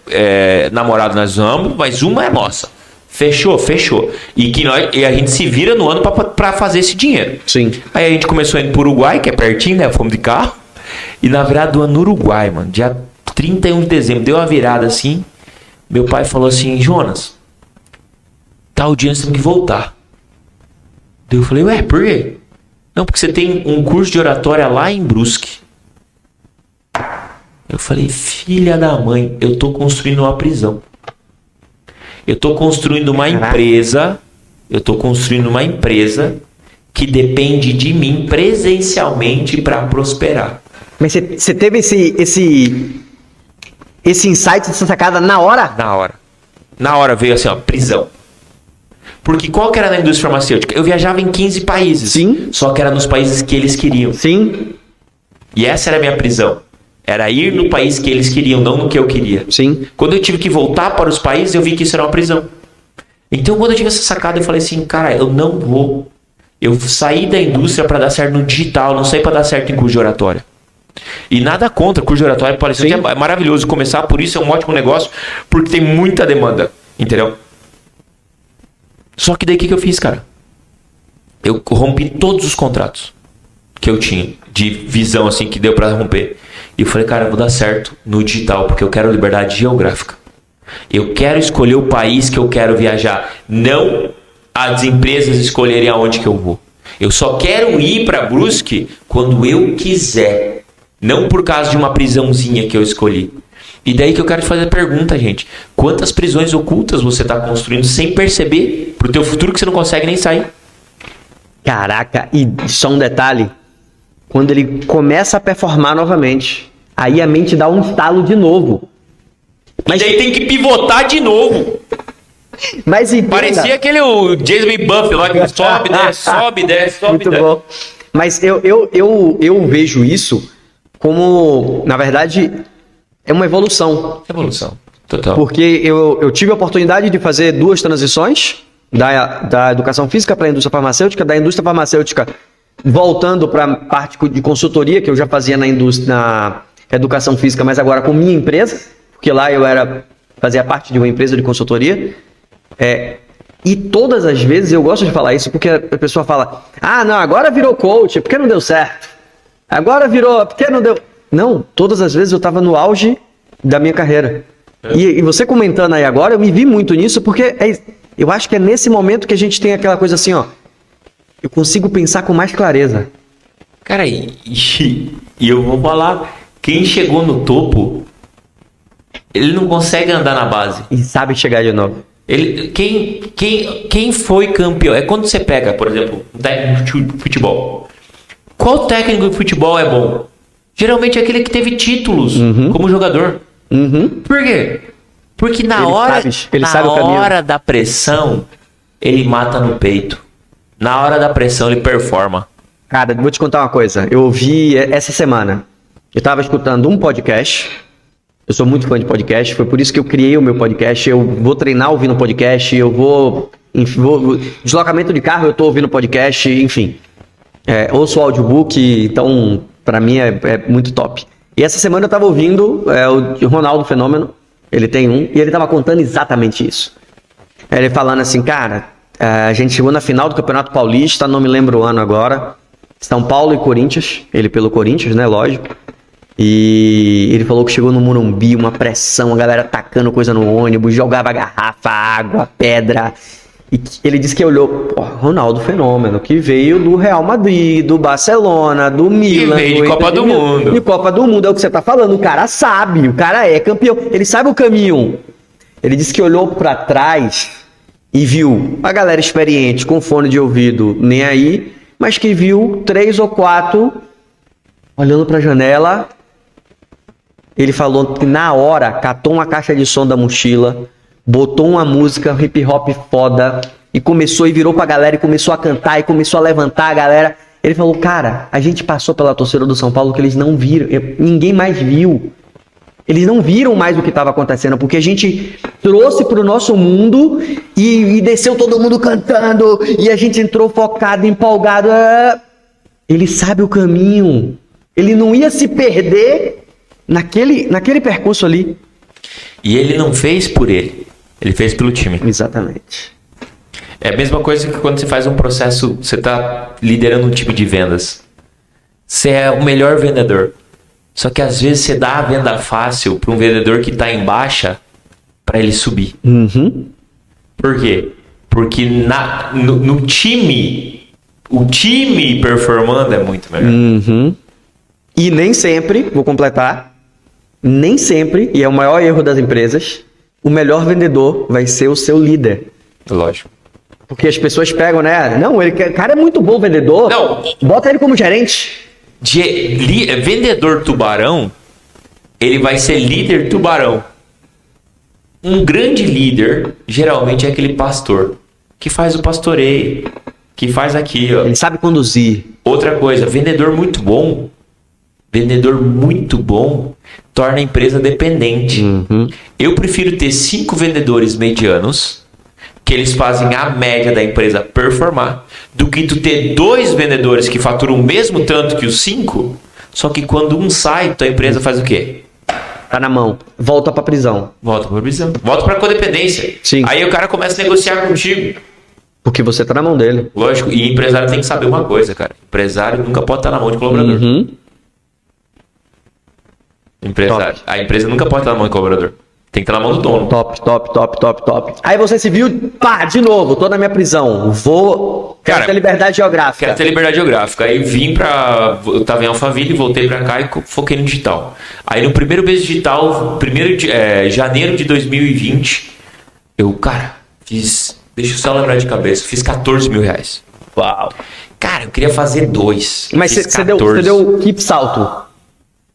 namorado, nós vamos, mas uma é nossa. Fechou. E a gente se vira no ano pra fazer esse dinheiro. Sim. Aí a gente começou indo pro Uruguai, que é pertinho, né? Fomos de carro. E na virada do ano no Uruguai, mano, dia 31 de dezembro, deu uma virada assim. Meu pai falou assim, Jonas, tal dia nós temos que voltar. Daí eu falei, ué, por quê? Não, porque você tem um curso de oratória lá em Brusque. Eu falei, filha da mãe, eu tô construindo uma prisão. Eu tô construindo uma empresa. Eu tô construindo uma empresa que depende de mim presencialmente para prosperar. Mas você teve esse insight, essa sacada na hora? Na hora veio assim, ó, prisão. Porque qual que era na indústria farmacêutica? Eu viajava em 15 países. Sim. Só que era nos países que eles queriam. Sim. E essa era a minha prisão. Era ir no país que eles queriam, não no que eu queria. Sim. Quando eu tive que voltar para os países, eu vi que isso era uma prisão. Então, quando eu tive essa sacada, eu falei assim, cara, eu não vou. Eu saí da indústria para dar certo no digital, não saí para dar certo em curso de oratória. E nada contra, curso de oratória parece que é maravilhoso começar, por isso é um ótimo negócio, porque tem muita demanda, entendeu? Só que daí o que eu fiz, cara? Eu rompi todos os contratos que eu tinha, de visão assim, que deu para romper. E eu falei, cara, eu vou dar certo no digital, porque eu quero liberdade geográfica. Eu quero escolher o país que eu quero viajar, não as empresas escolherem aonde que eu vou. Eu só quero ir para Brusque quando eu quiser, não por causa de uma prisãozinha que eu escolhi. E daí que eu quero te fazer a pergunta, gente. Quantas prisões ocultas você está construindo sem perceber pro teu futuro que você não consegue nem sair? Caraca, e só um detalhe. Quando ele começa a performar novamente, aí a mente dá um estalo de novo. Mas daí tem que pivotar de novo. Mas entenda. Parecia aquele o Jason Buff lá que sobe, desce. Muito bom. Mas eu vejo isso como, na verdade, é uma evolução. Evolução, total. Porque eu tive a oportunidade de fazer 2 transições da educação física para a indústria farmacêutica, da indústria farmacêutica voltando para a parte de consultoria que eu já fazia na educação física, mas agora com minha empresa, porque lá eu fazia parte de uma empresa de consultoria. E todas as vezes eu gosto de falar isso porque a pessoa fala, não, agora virou coach, porque não deu certo. Agora virou, porque não deu... Não, todas as vezes eu estava no auge da minha carreira. E você comentando aí agora, eu me vi muito nisso, porque eu acho que é nesse momento que a gente tem aquela coisa assim, ó, eu consigo pensar com mais clareza. Cara, e eu vou falar, quem chegou no topo, ele não consegue andar na base. E sabe chegar de novo. Quem foi campeão? É quando você pega, por exemplo, um técnico de futebol. Qual técnico de futebol é bom? Geralmente é aquele que teve títulos como jogador. Por quê? Porque na hora da pressão, ele mata no peito. Na hora da pressão, ele performa. Cara, vou te contar uma coisa. Eu ouvi essa semana. Eu estava escutando um podcast. Eu sou muito fã de podcast. Foi por isso que eu criei o meu podcast. Eu vou treinar ouvindo podcast. Eu vou deslocamento de carro, eu tô ouvindo podcast. Enfim. Ouço o audiobook. Então, para mim, é muito top. E essa semana eu estava ouvindo o Ronaldo Fenômeno. Ele tem um. E ele estava contando exatamente isso. Ele falando assim, cara, a gente chegou na final do Campeonato Paulista. Não me lembro o ano agora. São Paulo e Corinthians. Ele pelo Corinthians, né? Lógico. E ele falou que chegou no Morumbi, uma pressão, a galera tacando coisa no ônibus, jogava garrafa, água, pedra. E ele disse que olhou, Ronaldo Fenômeno, que veio do Real Madrid, do Barcelona, do Milan. Que veio de Copa do Mundo. De Copa do Mundo, é o que você tá falando, o cara sabe, o cara é campeão, ele sabe o caminho. Ele disse que olhou pra trás e viu a galera experiente, com fone de ouvido, nem aí, mas que viu 3 ou 4 olhando pra janela. Ele falou que na hora catou uma caixa de som da mochila, botou uma música hip hop foda e começou e virou pra galera e começou a cantar e começou a levantar a galera. Ele falou, cara, a gente passou pela torcida do São Paulo que eles não viram, ninguém mais viu. Eles não viram mais o que estava acontecendo, porque a gente trouxe para o nosso mundo e desceu todo mundo cantando, e a gente entrou focado, empolgado. Ele sabe o caminho. Ele não ia se perder naquele percurso ali. E ele não fez por ele. Ele fez pelo time. Exatamente. É a mesma coisa que quando você faz um processo, você está liderando um time de vendas. Você é o melhor vendedor. Só que às vezes você dá a venda fácil para um vendedor que está em baixa para ele subir. Uhum. Por quê? Porque no time, o time performando é muito melhor. Uhum. E nem sempre, vou completar, nem sempre, e é o maior erro das empresas, o melhor vendedor vai ser o seu líder. Lógico. Porque as pessoas pegam, né? Não, o cara é muito bom vendedor. Não. Bota ele como gerente. Vendedor tubarão, ele vai ser líder tubarão. Um grande líder, geralmente, é aquele pastor que faz o pastoreio, que faz aqui, ó. Ele sabe conduzir. Outra coisa, vendedor muito bom torna a empresa dependente. Uhum. Eu prefiro ter 5 vendedores medianos, que eles fazem a média da empresa performar, do que tu ter 2 vendedores que faturam o mesmo tanto que os 5, só que quando um sai, tua empresa faz o quê? Tá na mão. Volta pra prisão. Volta pra prisão. Volta pra codependência. Sim. Aí o cara começa a negociar contigo. Porque você tá na mão dele. Lógico. E empresário tem que saber uma coisa, cara. Empresário nunca pode estar na mão de colaborador. Uhum. Empresário. Top. A empresa nunca pode estar na mão de colaborador. Tem que estar na mão do dono. Top. Aí você se viu, pá, de novo, tô na minha prisão. Quero Cara, ter liberdade geográfica. Quero ter liberdade geográfica. Aí vim eu tava em Alphaville, voltei pra cá e foquei no digital. Aí no primeiro mês digital, janeiro de 2020, deixa eu só lembrar de cabeça, fiz 14 mil reais. Uau. Cara, eu queria fazer 2. Mas você deu que salto?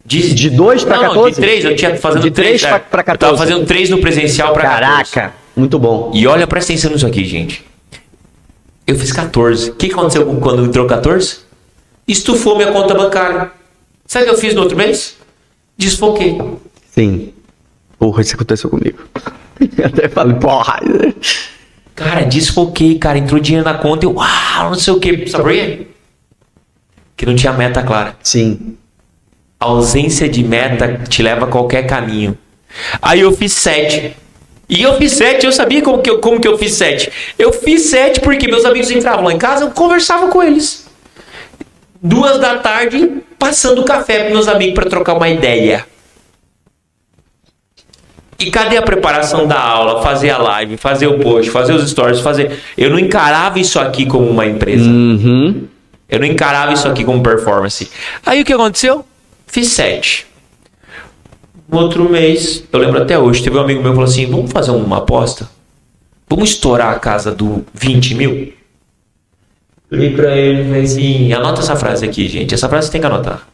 De 2 pra 14? Não, de 3, eu tinha fazendo de 3 3 pra 14. Eu tava fazendo 3 no presencial pra 14. Caraca, muito bom. E olha, presta atenção nisso aqui, gente. Eu fiz 14. O que aconteceu quando entrou 14? Estufou minha conta bancária. Sabe o que eu fiz no outro mês? Desfoquei. Sim. Porra, isso aconteceu comigo. Eu até falei, porra. Cara, desfoquei, cara. Entrou dinheiro na conta e eu, uau, não sei o que. Sabe por quê? Que não tinha meta clara. Sim. A ausência de meta te leva a qualquer caminho. Aí eu fiz 7. E eu fiz 7, eu sabia como que eu fiz 7. Eu fiz 7 porque meus amigos entravam lá em casa, eu conversava com eles. 2 da tarde, passando café com meus amigos para trocar uma ideia. E cadê a preparação da aula? Fazer a live, fazer o post, fazer os stories, Eu não encarava isso aqui como uma empresa. Uhum. Eu não encarava isso aqui como performance. Aí o que aconteceu? Fiz 7. No outro mês, eu lembro até hoje, teve um amigo meu que falou assim, vamos fazer uma aposta? Vamos estourar a casa do 20 mil? Falei pra ele, falei assim, anota essa frase aqui, gente. Essa frase você tem que anotar.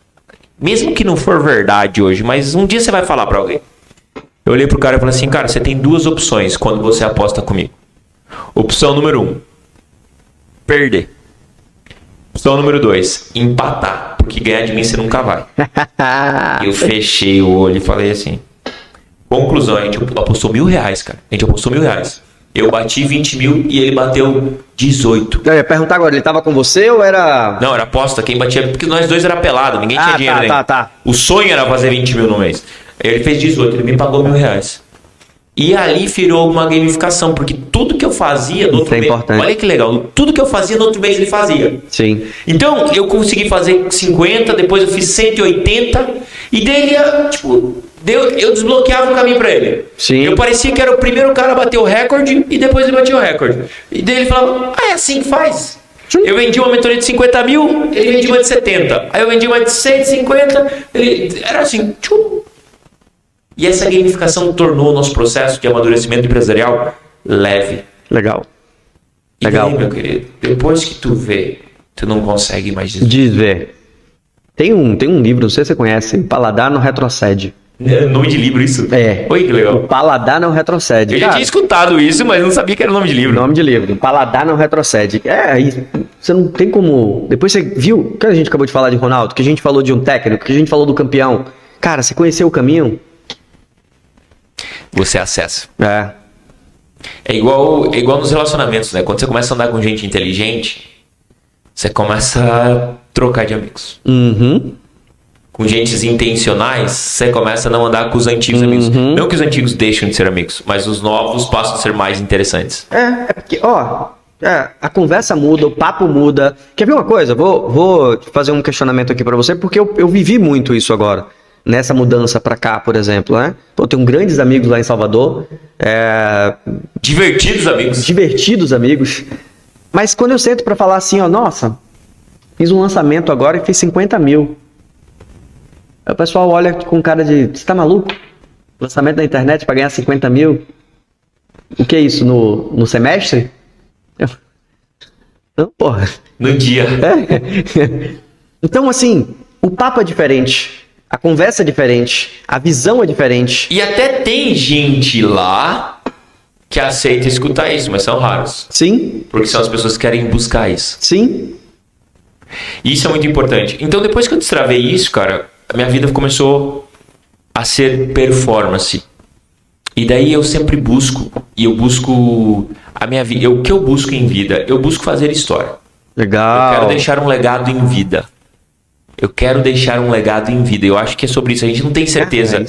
Mesmo que não for verdade hoje, mas um dia você vai falar pra alguém. Eu olhei pro cara e falei assim, cara, você tem 2 opções quando você aposta comigo. Opção número 1, perder. Opção número 2, empatar. Porque ganhar de mim você nunca vai. Eu fechei o olho e falei assim. Conclusão, a gente apostou R$1.000, cara. A gente apostou R$1.000. Eu bati 20 mil e ele bateu 18. Eu ia perguntar agora, ele tava com você ou era... Não, era aposta. Quem batia... Porque nós dois era pelado, ninguém tinha dinheiro ainda. Tá. O sonho era fazer 20 mil no mês. Ele fez 18, ele me pagou R$1.000. E ali virou uma gamificação, porque tudo que eu fazia no outro mês... Importante. Olha que legal, tudo que eu fazia no outro mês ele fazia. Sim. Então, eu consegui fazer 50, depois eu fiz 180, e daí, eu desbloqueava o caminho pra ele. Sim. Eu parecia que era o primeiro cara a bater o recorde, e depois ele batia o recorde. E daí ele falava, é assim que faz. Sim. Eu vendi uma mentoria de 50 mil, ele vendia uma de 70. Aí eu vendi uma de 150, era assim, tchum. E essa gamificação tornou o nosso processo de amadurecimento empresarial leve. Legal. E daí, meu querido, depois que tu vê, tu não consegue mais desver. Tem um livro, não sei se você conhece, O Paladar Não Retrocede. Nome de livro isso? É. Oi, que legal. O Paladar Não Retrocede. Eu já tinha escutado isso, mas não sabia que era o nome de livro. Nome de livro. O Paladar Não Retrocede. Você não tem como... Depois você viu, que a gente acabou de falar de Ronaldo, que a gente falou de um técnico, que a gente falou do campeão. Cara, você conheceu o caminho? você acessa. É. É igual nos relacionamentos, né? Quando você começa a andar com gente inteligente, você começa a trocar de amigos. Uhum. Com gentes intencionais, você começa a não andar com os antigos amigos. Não que os antigos deixem de ser amigos, mas os novos passam a ser mais interessantes. É porque, a conversa muda, o papo muda. Quer ver uma coisa? Vou fazer um questionamento aqui pra você, porque eu vivi muito isso agora. Nessa mudança pra cá, por exemplo, né? Pô, eu tenho grandes amigos lá em Salvador. Divertidos amigos. Mas quando eu sento pra falar assim, nossa, fiz um lançamento agora e fiz 50 mil. Aí o pessoal olha com cara de, você tá maluco? Lançamento na internet pra ganhar 50 mil? O que é isso, no semestre? Não, porra. No dia. Então, assim, o papo é diferente. A conversa é diferente, a visão é diferente. E até tem gente lá que aceita escutar isso, mas são raros. Sim. Porque são as pessoas que querem buscar isso. Sim. E isso é muito importante. Então, depois que eu destravei isso, cara, a minha vida começou a ser performance. E daí eu sempre busco, e eu busco a minha vida. O que eu busco em vida? Eu busco fazer história. Legal. Eu quero deixar um legado em vida. Eu quero deixar um legado em vida. Eu acho que é sobre isso. A gente não tem certeza.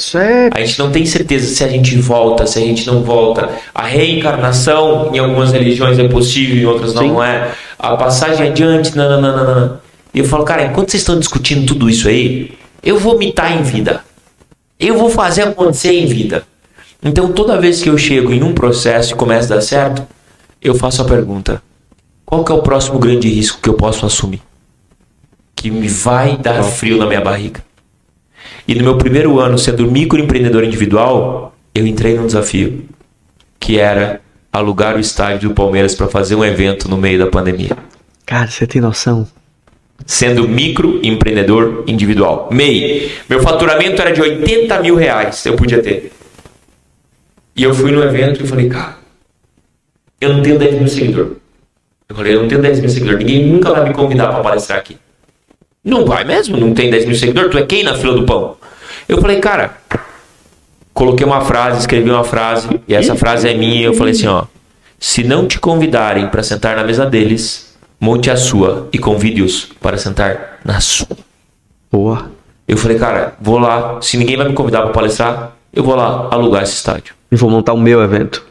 A gente não tem certeza se a gente volta, se a gente não volta. A reencarnação em algumas religiões é possível, em outras não é. A passagem adiante, não. E eu falo, cara, enquanto vocês estão discutindo tudo isso aí, eu vou mitar em vida. Eu vou fazer acontecer em vida. Então, toda vez que eu chego em um processo e começa a dar certo, eu faço a pergunta: qual que é o próximo grande risco que eu posso assumir? Que me vai dar frio na minha barriga. E no meu primeiro ano, sendo microempreendedor individual, eu entrei num desafio, que era alugar o estádio do Palmeiras para fazer um evento no meio da pandemia. Cara, você tem noção? Sendo microempreendedor individual. MEI. Meu faturamento era de 80 mil reais, eu podia ter. E eu fui no evento e falei, cara, eu não tenho 10 mil seguidores. Eu falei, eu não tenho 10 mil seguidores, ninguém nunca vai me convidar para palestrar aqui. Não vai mesmo? Não tem 10 mil seguidores? Tu é quem na fila do pão? Eu falei, cara, coloquei uma frase, escrevi uma frase, e essa frase é minha, e eu falei assim, se não te convidarem para sentar na mesa deles, monte a sua e convide-os para sentar na sua. Boa. Eu falei, cara, vou lá, se ninguém vai me convidar para palestrar, eu vou lá alugar esse estádio. E vou montar o meu evento.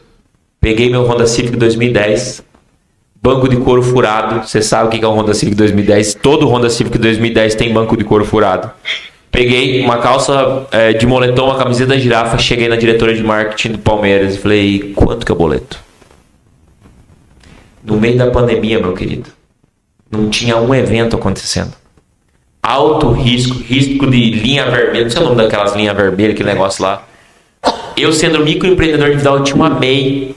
Peguei meu Honda Civic 2010, banco de couro furado. Você sabe o que é um Honda Civic 2010? Todo Honda Civic 2010 tem banco de couro furado. Peguei uma calça de moletom, uma camiseta da girafa, cheguei na diretora de marketing do Palmeiras e falei, quanto que é o boleto? No meio da pandemia, meu querido, não tinha um evento acontecendo. Alto risco, risco de linha vermelha, não sei o nome daquelas linhas vermelhas, aquele negócio lá. Eu sendo microempreendedor individual, eu tinha uma MEI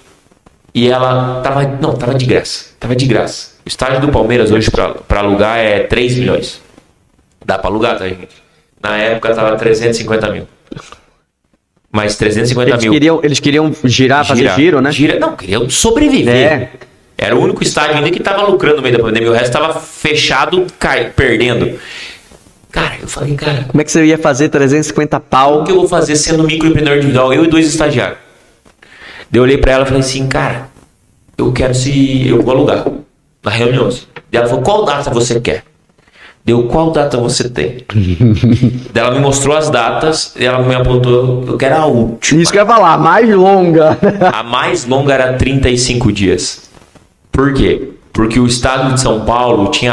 e ela tava de graça. Tava de graça. O estádio do Palmeiras hoje para alugar é 3 milhões. Dá para alugar, tá, gente? Na época tava 350 mil. Mas 350 mil. Eles queriam fazer giro, né? Não, queriam sobreviver. Era o único estádio ainda que tava lucrando no meio da pandemia. O resto tava fechado, perdendo. Cara, eu falei, cara, como é que você ia fazer 350 pau? O que eu vou fazer sendo microempreendedor individual? Eu e 2 estagiários. Daí eu olhei pra ela e falei assim, cara, eu vou alugar. Na reunião. Daí ela falou, qual data você quer? Deu, qual data você tem? Daí ela me mostrou as datas e ela me apontou, eu quero a última. Isso que eu ia falar, a mais longa. A mais longa era 35 dias. Por quê? Porque o estado de São Paulo tinha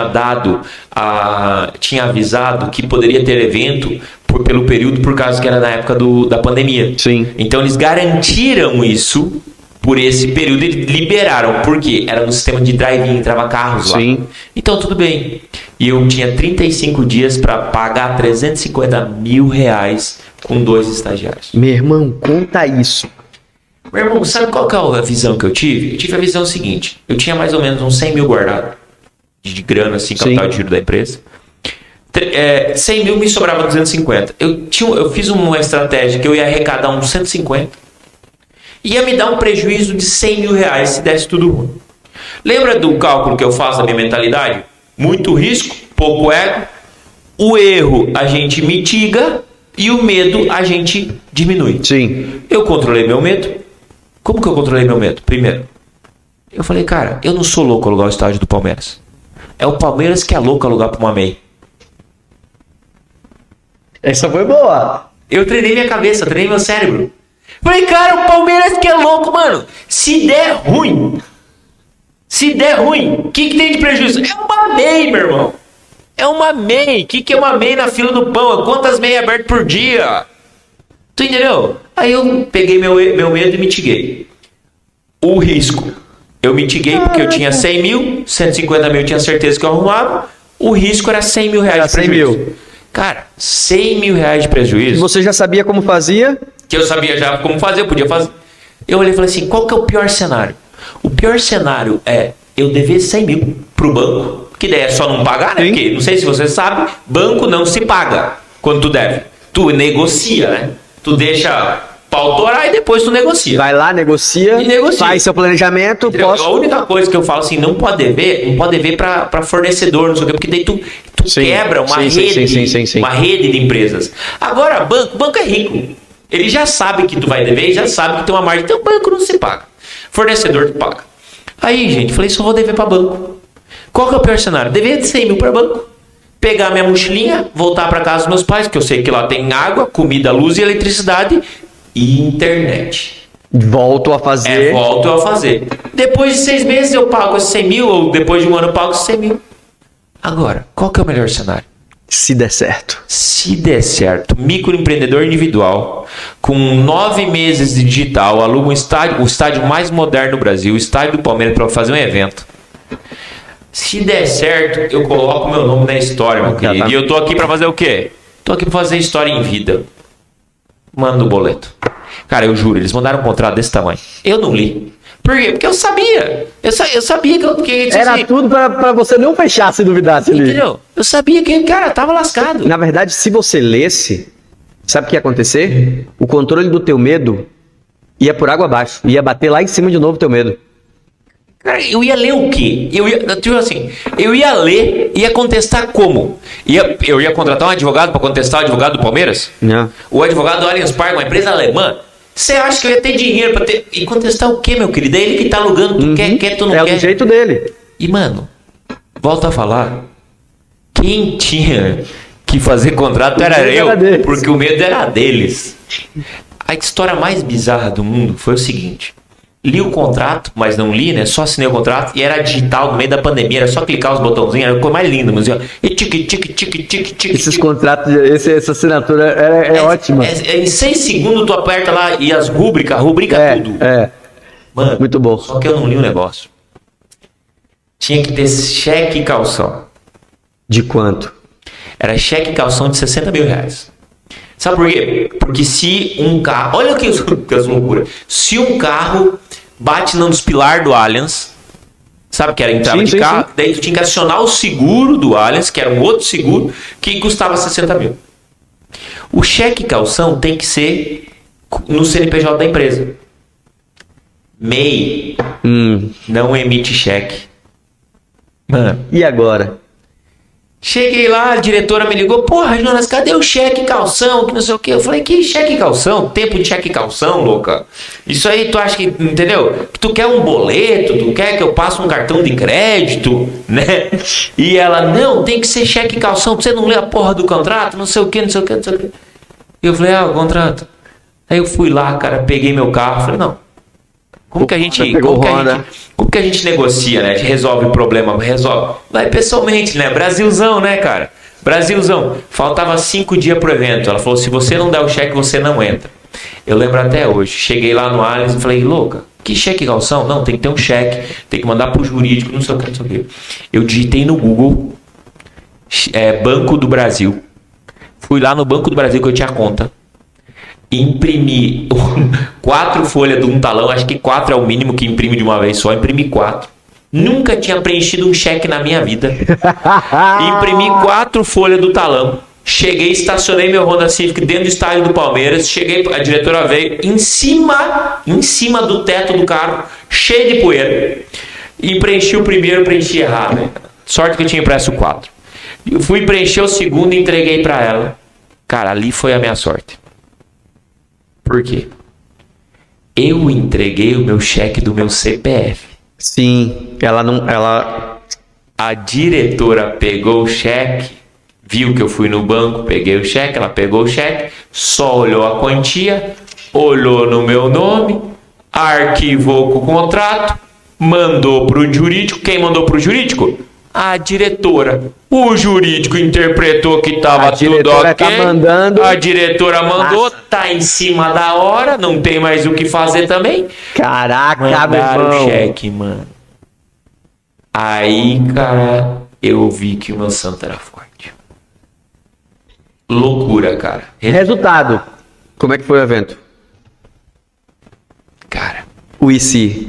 avisado que poderia ter evento pelo período, por causa que era na época da pandemia. Sim. Então eles garantiram isso por esse período e liberaram. Por quê? Era no sistema de drive-in, entrava carros lá. Sim. Então tudo bem. E eu tinha 35 dias para pagar 350 mil reais com 2 estagiários. Meu irmão, conta isso. Meu irmão, sabe qual que é a visão que eu tive? Eu tive a visão seguinte. Eu tinha mais ou menos uns 100 mil guardado de grana, assim, capital de giro da empresa. 100 mil me sobrava 250. Eu fiz uma estratégia que eu ia arrecadar uns 150. Ia me dar um prejuízo de 100 mil reais se desse tudo ruim. Lembra do cálculo que eu faço da minha mentalidade? Muito risco, pouco ego. O erro a gente mitiga E o medo a gente diminui. Sim. Eu controlei meu medo. Como que eu controlei meu medo? Primeiro, eu falei, cara, eu não sou louco alugar o estádio do Palmeiras. É o Palmeiras que é louco alugar pro Mamei. Essa foi boa. Eu treinei minha cabeça, treinei meu cérebro. Falei, cara, o Palmeiras que é louco, mano. Se der ruim, o que tem de prejuízo? É uma MEI, meu irmão. É uma MEI. O que é uma MEI na fila do pão? Quantas MEI abertas por dia? Tu entendeu? Aí eu peguei meu medo e mitiguei. O risco. Eu mitiguei porque eu tinha 100 mil, 150 mil eu tinha certeza que eu arrumava. O risco era 100 mil reais de prejuízo. Cara, 100 mil reais de prejuízo. Você já sabia como fazia? Que eu sabia já como fazer, eu podia fazer. Eu olhei e falei assim, qual que é o pior cenário? O pior cenário é eu dever 100 mil pro banco, que daí é só não pagar, né? Sim. Porque, não sei se você sabe, banco não se paga quando tu deve. Tu negocia, né? Tu deixa pra autorar e depois tu negocia. Vai lá, negocia, E negocia. faz seu planejamento. A única coisa que eu falo assim, não pode dever pra fornecedor, não sei o quê, porque daí tu Sim. quebra uma Sim. uma rede de empresas. Agora, banco é rico. Ele já sabe que tu vai dever e já sabe que tem uma margem. Então, banco não se paga. Fornecedor tu paga. Aí, gente, falei, só vou dever pra banco. Qual que é o pior cenário? Dever de 100 mil para banco. Pegar minha mochilinha, voltar pra casa dos meus pais, que eu sei que lá tem água, comida, luz e eletricidade e internet. Volto a fazer. Volto a fazer. Depois de 6 meses eu pago esses 100 mil, ou depois de um ano eu pago esses 100 mil. Agora, qual que é o melhor cenário? Se der certo. Se der certo, microempreendedor individual, com 9 meses de digital, aluga o estádio mais moderno do Brasil, o estádio do Palmeiras, para fazer um evento. Se der certo, eu coloco meu nome na história, meu querido. E eu tô aqui para fazer o quê? Tô aqui para fazer história em vida. Manda o boleto. Cara, eu juro, eles mandaram um contrato desse tamanho. Eu não li. Por quê? Porque eu sabia. Eu sabia que Era assim, tudo pra você não fechar se duvidasse ali. entendeu? Eu sabia que, cara, tava lascado. Na verdade, se você lesse, sabe o que ia acontecer? O controle do teu medo ia por água abaixo. Ia bater lá em cima de novo o teu medo. Cara, eu ia ler o quê? Eu ia ler e ia contestar como? Eu ia contratar um advogado para contestar o advogado do Palmeiras? Não. O advogado do Allianz Parque, uma empresa alemã? Você acha que eu ia ter dinheiro para ter... E contestar o quê, meu querido? É ele que tá alugando, tu quer, tu não É quer. do jeito dele. E, mano, volta a falar. Quem tinha que fazer contrato era medo eu, era deles. porque o medo era deles. A história mais bizarra do mundo foi o seguinte. Li o contrato, mas não li, né? Só assinei o contrato e era digital no meio da pandemia. Era só clicar os botãozinhos, era a coisa mais linda. Mas, ó, e tique. Esses contratos, essa assinatura é ótima. Em 6 segundos tu aperta lá e as rubrica tudo. Mano, Muito bom. só que eu não li o negócio. Tinha que ter cheque e calção. De quanto? Era cheque e calção de 60 mil reais. Sabe por quê? Porque se um carro... Olha que loucura. Se um carro bate num dos pilares do Allianz, sabe que era entrada de carro? Sim. Daí tu tinha que acionar o seguro do Allianz, que era um outro seguro, que custava 60 mil. O cheque e calção tem que ser no CNPJ da empresa. MEI não emite cheque. Mano. E agora? Cheguei lá, a diretora me ligou, porra, Jonas, cadê o cheque e calção, que não sei o que. Eu falei, que cheque e calção? Tempo de cheque e calção, louca. Isso aí, tu acha que, entendeu? Que tu quer um boleto, tu quer que eu passe um cartão de crédito, né? E ela, não, tem que ser cheque e calção, você não lê a porra do contrato, não sei o que. E eu falei, o contrato. Aí eu fui lá, cara, peguei meu carro, falei, não. Como que a gente negocia, né? A gente resolve o problema, resolve. Vai pessoalmente, né? Brasilzão, né, cara? Brasilzão. Faltava 5 dias pro evento. Ela falou, se você não der o cheque, você não entra. Eu lembro até hoje. Cheguei lá no Allianz e falei, louca, que cheque e calção? Não, tem que ter um cheque, tem que mandar pro jurídico, não sei o que. Eu digitei no Google, Banco do Brasil. Fui lá no Banco do Brasil que eu tinha conta. Imprimi 4 folhas de um talão, acho que 4 é o mínimo que imprime de uma vez só, imprimi 4. Nunca tinha preenchido um cheque na minha vida. Imprimi 4 folhas do talão. Cheguei, estacionei meu Honda Civic dentro do estádio do Palmeiras. Cheguei, a diretora veio em cima do teto do carro, cheio de poeira. E preenchi o primeiro, preenchi errado. Sorte que eu tinha impresso 4. Eu fui preencher o segundo e entreguei pra ela. Cara, ali foi a minha sorte. Por quê? Eu entreguei o meu cheque do meu CPF. Sim, A diretora pegou o cheque, viu que eu fui no banco, peguei o cheque, ela pegou o cheque, só olhou a quantia, olhou no meu nome, arquivou com o contrato, mandou para o jurídico. Quem mandou para o jurídico? A diretora. O jurídico interpretou que estava tudo ok. Tá mandando. A diretora mandou, tá em cima da hora, não tem mais o que fazer também. Caraca, meu Mandaram irmão. o cheque, mano. Aí, cara, eu vi que o meu santo era forte. Loucura, cara. Resultado. Como é que foi o evento? Cara, O IC.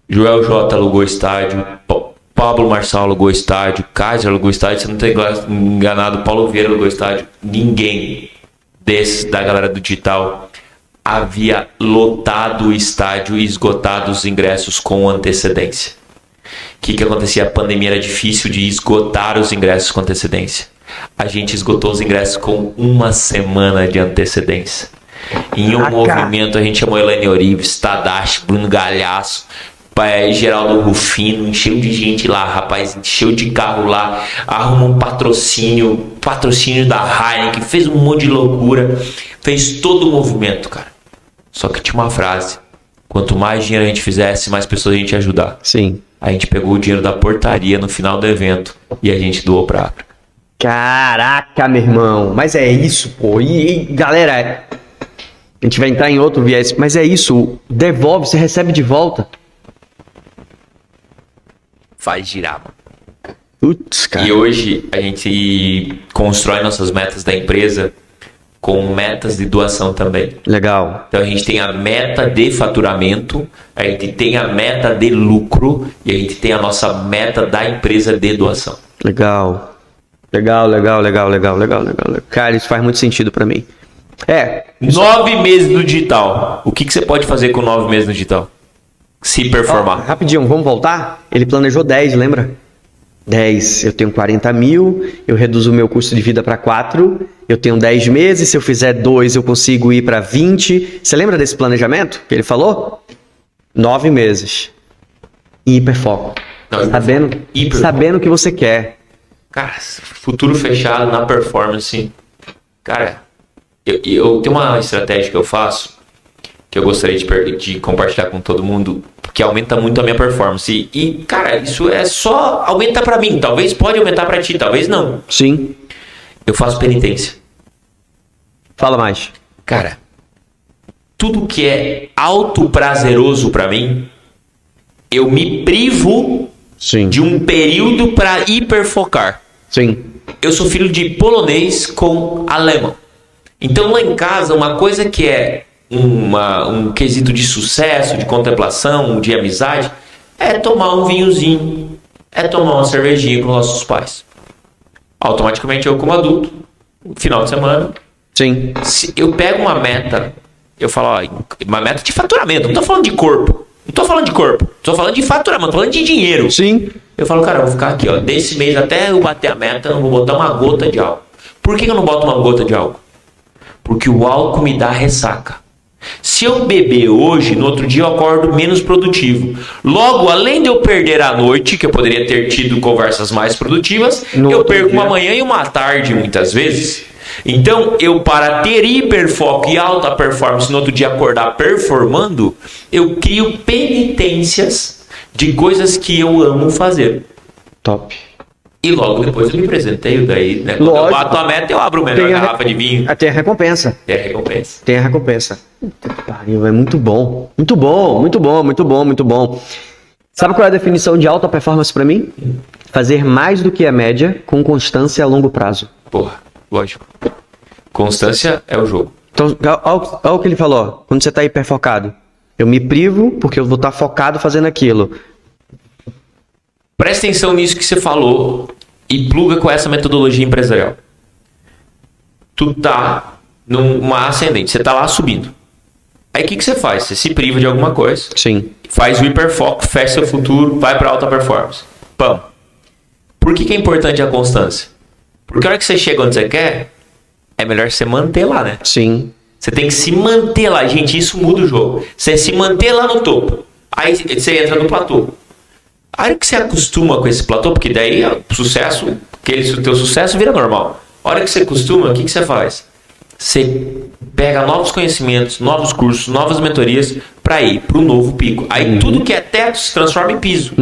Joel J alugou estádio, Pablo Marçal alugou estádio, Kaiser alugou estádio, se não tem enganado, Paulo Vieira alugou estádio. Ninguém desses da galera do digital havia lotado o estádio e esgotado os ingressos com antecedência. O que acontecia? A pandemia era difícil de esgotar os ingressos com antecedência. A gente esgotou os ingressos com uma semana de antecedência. Em um movimento, a gente chamou Elaine Orives, Tadashi, Bruno Galhaço, Geraldo Rufino, encheu de gente lá, rapaz, encheu de carro lá, arrumou um patrocínio da Heineken, fez um monte de loucura, fez todo o movimento, cara. Só que tinha uma frase: quanto mais dinheiro a gente fizesse, mais pessoas a gente ia ajudar. Sim. A gente pegou o dinheiro da portaria no final do evento e a gente doou pra África. Caraca, meu irmão. Mas é isso, pô. E galera, a gente vai entrar em outro viés, mas é isso. Devolve, você recebe de volta. Faz girar, mano. Putz, cara. E hoje a gente constrói nossas metas da empresa com metas de doação também. Legal. Então a gente tem a meta de faturamento, a gente tem a meta de lucro e a gente tem a nossa meta da empresa de doação. Legal. Cara, isso faz muito sentido pra mim. 9 meses no digital. O que você pode fazer com 9 meses no digital? Se performar. Rapidinho, vamos voltar? Ele planejou 10, lembra? 10, eu tenho 40 mil, eu reduzo o meu custo de vida para 4, eu tenho 10 meses, se eu fizer 2 eu consigo ir para 20. Você lembra desse planejamento que ele falou? 9 meses. Hiperfoco. Sabendo o que você quer. Cara, futuro fechado na performance. Cara, eu tenho uma estratégia que eu faço, que eu gostaria de compartilhar com todo mundo, que aumenta muito a minha performance. E, cara, isso é só aumenta pra mim. Talvez pode aumentar pra ti, talvez não. Sim. Eu faço penitência. Fala mais. Cara, tudo que é autoprazeroso pra mim, eu me privo Sim. de um período pra hiperfocar. Sim. Eu sou filho de polonês com alemão. Então lá em casa, uma coisa que é um quesito de sucesso, de contemplação, de amizade, é tomar um vinhozinho, é tomar uma cervejinha com nossos pais. Automaticamente eu, como adulto, no final de semana, Sim. se eu pego uma meta, eu falo, ó, uma meta de faturamento, não tô falando de corpo, tô falando de faturamento, tô falando de dinheiro. Sim. Eu falo, cara, eu vou ficar aqui, ó, desse mês até eu bater a meta, eu não vou botar uma gota de álcool. Por que eu não boto uma gota de álcool? Porque o álcool me dá ressaca. Se eu beber hoje, no outro dia eu acordo menos produtivo. Logo, além de eu perder a noite, que eu poderia ter tido conversas mais produtivas, eu perco uma manhã e uma tarde muitas vezes. Então, eu para ter hiperfoco e alta performance no outro dia acordar performando, eu crio penitências de coisas que eu amo fazer. Top. E logo depois eu me apresentei, daí, né? Quando eu bato a meta, eu abro a melhor garrafa de vinho. Tem a recompensa. Tem a recompensa. Tem a recompensa. Puta que pariu, é muito bom. Muito bom, muito bom, muito bom, muito bom. Sabe qual é a definição de alta performance pra mim? Fazer mais do que a média com constância a longo prazo. Porra, lógico. Constância é o jogo. Então, olha o que ele falou. Quando você tá hiperfocado. Eu me privo porque eu vou estar focado fazendo aquilo. Presta atenção nisso que você falou e pluga com essa metodologia empresarial. Tu tá numa ascendente, você tá lá subindo. Aí o que você faz? Você se priva de alguma coisa. Sim. Faz o hiperfoco, fecha seu futuro, vai para alta performance. Pam. Por que é importante a constância? Porque a hora que você chega onde você quer, é melhor você manter lá, né? Sim. Você tem que se manter lá, gente, isso muda o jogo. Você se manter lá no topo. Aí você entra no platô. A hora que você acostuma com esse platô, porque daí o sucesso, o teu sucesso vira normal. A hora que você acostuma, o que você faz? Você pega novos conhecimentos, novos cursos, novas mentorias para ir para o novo pico. Aí tudo que é teto se transforma em piso.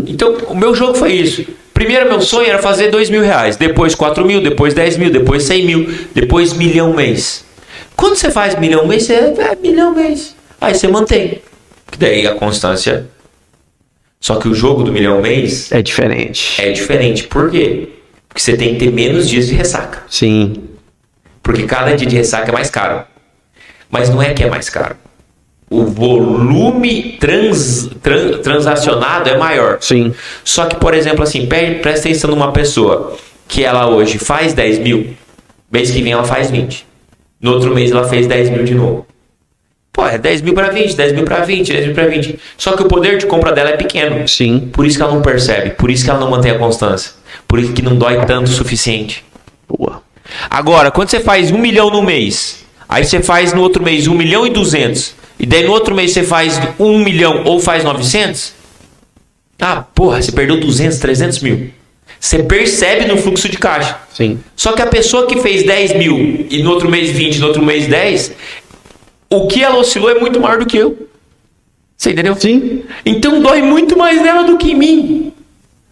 Então, o meu jogo foi isso. Primeiro, meu sonho era fazer R$2.000. Depois 4.000, depois 10.000, depois 100.000, depois 1.000.000 mês. Quando você faz 1.000.000 mês, você é 1.000.000 mês. Aí você mantém. Que daí a constância. Só que o jogo do 1.000.000 mês É diferente. é diferente. Por quê? Porque você tem que ter menos dias de ressaca. Sim. Porque cada dia de ressaca é mais caro. Mas não é que é mais caro. O volume transacionado é maior. Sim. Só que, por exemplo, assim, presta atenção numa pessoa que ela hoje faz 10.000, mês que vem ela faz 20. No outro mês ela fez 10.000 de novo. Pô, é 10.000 para 20, 10.000 para 20, 10.000 para 20. Só que o poder de compra dela é pequeno. Sim. Por isso que ela não percebe, por isso que ela não mantém a constância. Por isso que não dói tanto o suficiente. Boa. Agora, quando você faz 1.000.000 no mês, aí você faz no outro mês 1.200.000, e daí no outro mês você faz 1.000.000 ou faz 900, ah, porra, você perdeu 200, 300 mil. Você percebe no fluxo de caixa. Sim. Só que a pessoa que fez 10.000 e no outro mês 20, no outro mês 10, o que ela oscilou é muito maior do que eu. Você entendeu? Sim. Então dói muito mais nela do que em mim.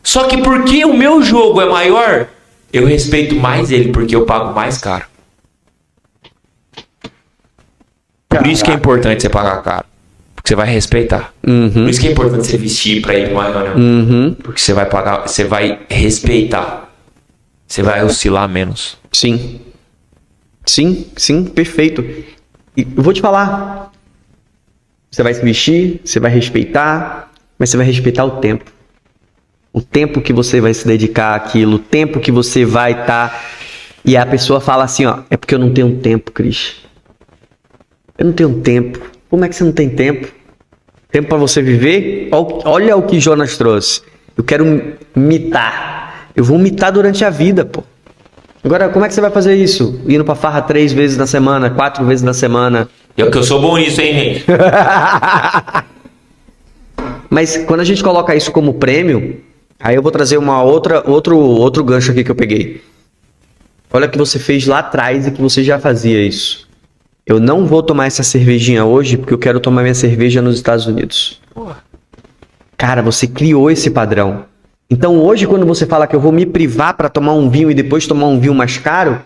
Só que porque o meu jogo é maior, eu respeito mais ele, porque eu pago mais caro. Por isso que é importante você pagar caro. Porque você vai respeitar. Por isso que é importante você vestir pra ir pra uma reunião. Porque você vai pagar, você vai respeitar. Você vai oscilar menos. Sim. Sim, sim, perfeito. E eu vou te falar. Você vai se vestir, você vai respeitar, mas você vai respeitar o tempo. O tempo que você vai se dedicar àquilo, o tempo que você vai estar. E a pessoa fala assim, ó, é porque eu não tenho tempo, Cris. Eu não tenho tempo. Como é que você não tem tempo? Tempo para você viver? Olha o que Jonas trouxe. Eu quero mitar. Eu vou mitar durante a vida, pô. Agora, como é que você vai fazer isso? Indo pra farra 3 vezes na semana, 4 vezes na semana. Eu que eu sou bom nisso, hein, gente? Mas quando a gente coloca isso como prêmio, aí eu vou trazer outro gancho aqui que eu peguei. Olha o que você fez lá atrás e que você já fazia isso. Eu não vou tomar essa cervejinha hoje porque eu quero tomar minha cerveja nos Estados Unidos. Cara, você criou esse padrão. Então hoje quando você fala que eu vou me privar para tomar um vinho e depois tomar um vinho mais caro,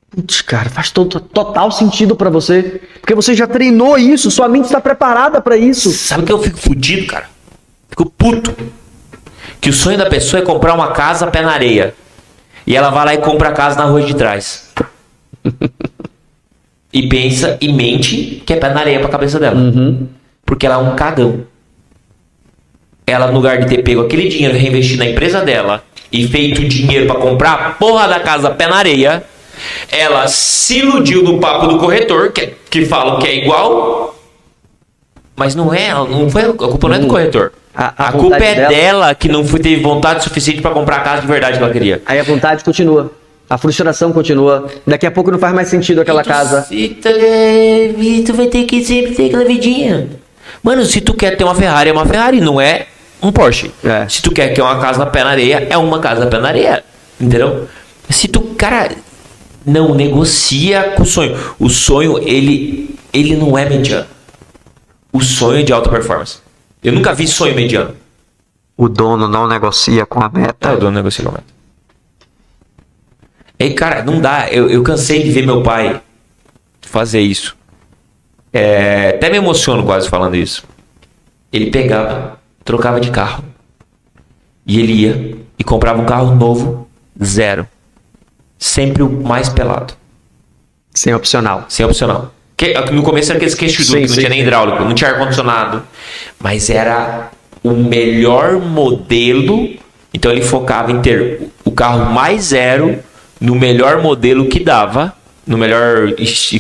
putz, cara, faz total sentido para você. Porque você já treinou isso, sua mente está preparada para isso. Sabe que eu fico fudido, cara? Fico puto. Que o sonho da pessoa é comprar uma casa pé na areia. E ela vai lá e compra a casa na rua de trás. E pensa e mente que é pé na areia pra cabeça dela. Porque ela é um cagão. Ela, no lugar de ter pego aquele dinheiro, reinvestido na empresa dela e feito dinheiro pra comprar a porra da casa pé na areia, ela se iludiu no papo do corretor, que falam que é igual, mas não é, não foi, a culpa não é do corretor. A culpa é dela que não teve vontade suficiente pra comprar a casa de verdade que ela queria. Aí a vontade continua. A frustração continua. Daqui a pouco não faz mais sentido aquela casa. Tu vai ter que sempre ter aquela vidinha. Mano, se tu quer ter uma Ferrari, é uma Ferrari, não é um Porsche. É. Se tu quer uma casa na pé na areia, é uma casa na pé na areia. Entendeu? Se tu, cara, não negocia com o sonho. O sonho, ele não é mediano. O sonho é de alta performance. Eu nunca vi sonho mediano. O dono não negocia com a meta. O dono negocia com a meta. E, cara, não dá. Eu cansei de ver meu pai fazer isso. Até me emociono quase falando isso. Ele pegava, trocava de carro. E ele ia e comprava um carro novo, zero. Sempre o mais pelado. Sem opcional. Sem opcional. No começo era aqueles queixo duro, que não tinha nem hidráulico, não tinha ar-condicionado. Mas era o melhor modelo. Então ele focava em ter o carro mais zero, no melhor modelo que dava, no melhor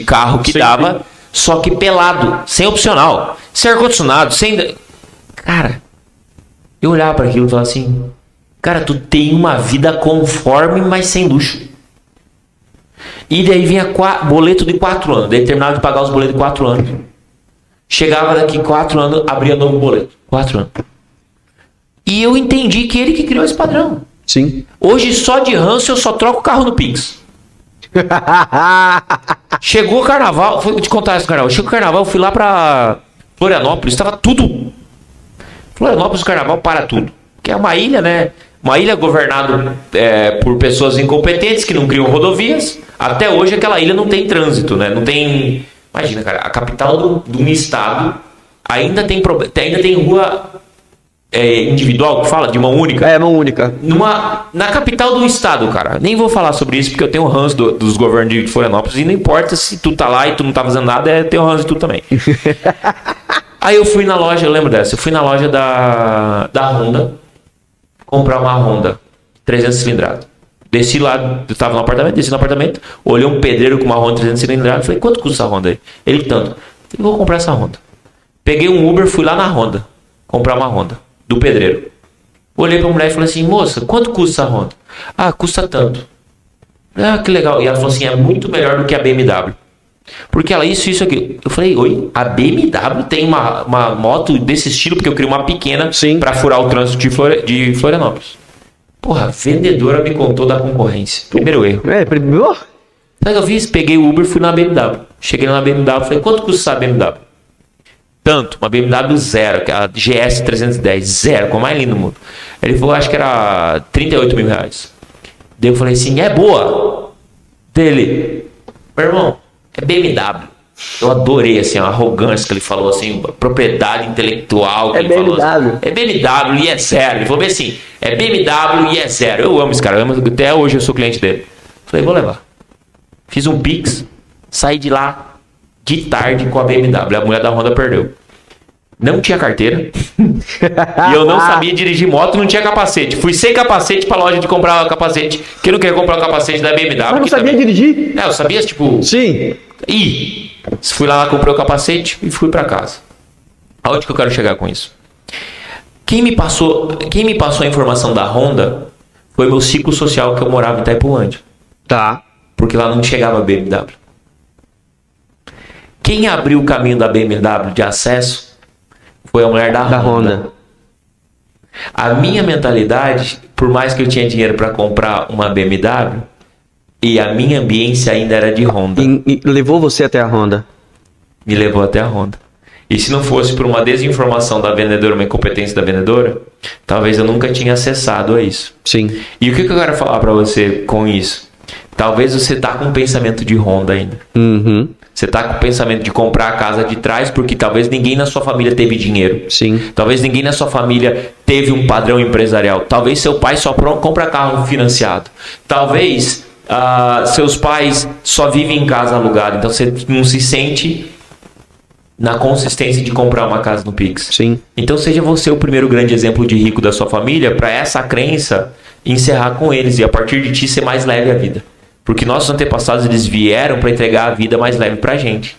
carro que dava, só que pelado, sem opcional, sem ar-condicionado, sem... Cara, eu olhava para aquilo e falava assim, cara, tu tem uma vida conforme, mas sem luxo. E daí vinha boleto de 4 anos. Daí terminava de pagar os boletos de 4 anos. Chegava daqui 4 anos, abria novo boleto. 4 anos. E eu entendi que ele que criou esse padrão. Sim. Hoje, só de ranço, eu só troco o carro no Pix. Chegou o carnaval, vou te contar esse carnaval. Chegou o carnaval, eu fui lá pra Florianópolis, estava tudo. Florianópolis, o carnaval para tudo. Que é uma ilha, né? Uma ilha governada por pessoas incompetentes que não criam rodovias. Até hoje aquela ilha não tem trânsito, né? Não tem. Imagina, cara, a capital de um estado ainda tem rua individual, que fala, de mão única. É, mão única. Na capital do estado, cara. Nem vou falar sobre isso, porque eu tenho ranço dos governos de Florianópolis. E não importa se tu tá lá e tu não tá fazendo nada, eu tenho ranço de tu também. Aí eu fui na loja, eu lembro dessa. Eu fui na loja da Honda comprar uma Honda 300 cilindrada. Desci lá, eu tava no apartamento, olhei um pedreiro com uma Honda 300 cilindrada. Falei, quanto custa essa Honda aí? Ele, tanto. Eu vou comprar essa Honda. Peguei um Uber, fui lá na Honda comprar uma Honda do pedreiro. Olhei pra mulher e falei assim, moça, quanto custa essa Honda? Ah, custa tanto. Ah, que legal. E ela falou assim, é muito melhor do que a BMW. Porque ela, isso aqui. Eu falei, oi, a BMW tem uma moto desse estilo, porque eu queria uma pequena para furar o trânsito de Florianópolis. Porra, a vendedora me contou da concorrência. Primeiro erro. Primeiro? Sabe o que eu fiz? Peguei o Uber, fui na BMW. Cheguei na BMW, falei, quanto custa a BMW? Tanto, uma BMW zero, que é a GS 310, zero, com a mais linda do mundo. Ele falou, acho que era 38 mil reais. Daí eu falei assim, é boa? Dele, meu irmão, é BMW. Eu adorei assim, a arrogância que ele falou, assim, propriedade intelectual que ele BMW. falou. Assim, é BMW e é zero. Ele falou bem assim, é BMW e é zero. Eu amo esse cara, até hoje eu sou cliente dele. Falei, vou levar. Fiz um Pix, saí de lá de tarde com a BMW. A mulher da Honda perdeu. Não tinha carteira. E eu não sabia dirigir moto, não tinha capacete. Fui sem capacete pra loja de comprar o capacete. Que eu não queria comprar o capacete da BMW. Mas não sabia dirigir? Eu sabia, tipo... Sim. E fui lá, comprei o capacete e fui pra casa. Aonde que eu quero chegar com isso? Quem me passou a informação da Honda foi meu ciclo social, que eu morava em Itaipulândia. Tá. Porque lá não chegava a BMW. Quem abriu o caminho da BMW de acesso foi a mulher da Honda. A minha mentalidade, por mais que eu tinha dinheiro para comprar uma BMW, e a minha ambiência ainda era de Honda. E levou você até a Honda? Me levou até a Honda. E se não fosse por uma desinformação da vendedora, uma incompetência da vendedora, talvez eu nunca tinha acessado a isso. Sim. E o que eu quero falar para você com isso? Talvez você tá com um pensamento de Honda ainda. Uhum. Você tá com o pensamento de comprar a casa de trás porque talvez ninguém na sua família teve dinheiro. Sim. Talvez ninguém na sua família teve um padrão empresarial. Talvez seu pai só compra carro financiado. Talvez seus pais só vivem em casa alugada. Então você não se sente na consistência de comprar uma casa no Pix. Sim. Então seja você o primeiro grande exemplo de rico da sua família para essa crença encerrar com eles e a partir de ti ser mais leve a vida. Porque nossos antepassados, eles vieram para entregar a vida mais leve pra gente.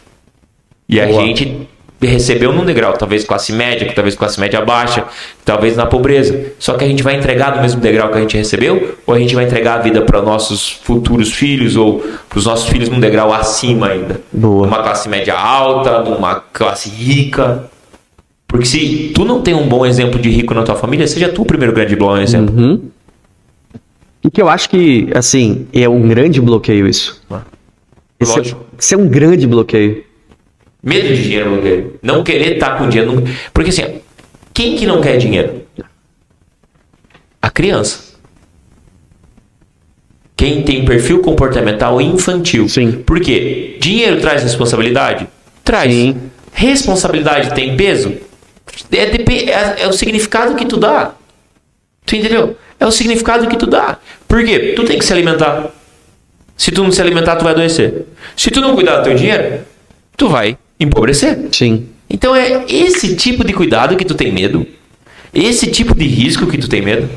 E a gente recebeu num degrau, talvez classe média, talvez classe média baixa, talvez na pobreza. Só que a gente vai entregar no mesmo degrau que a gente recebeu? Ou a gente vai entregar a vida para nossos futuros filhos ou para os nossos filhos num degrau acima ainda? Boa. Numa classe média alta, numa classe rica. Porque se tu não tem um bom exemplo de rico na tua família, seja tu o primeiro grande bom exemplo. Uhum. E que eu acho que, assim, é um grande bloqueio isso. Lógico. Isso é um grande bloqueio. Medo de dinheiro, bloqueio. Não querer estar com dinheiro. Porque assim, quem que não quer dinheiro? A criança. Quem tem perfil comportamental infantil. Sim. Por quê? Dinheiro traz responsabilidade? Traz. Sim. Responsabilidade tem peso? É o significado que tu dá. Tu entendeu? É o significado que tu dá. Por quê? Tu tem que se alimentar. Se tu não se alimentar, tu vai adoecer. Se tu não cuidar do teu dinheiro, tu vai empobrecer. Sim. Então é esse tipo de cuidado que tu tem medo. Esse tipo de risco que tu tem medo.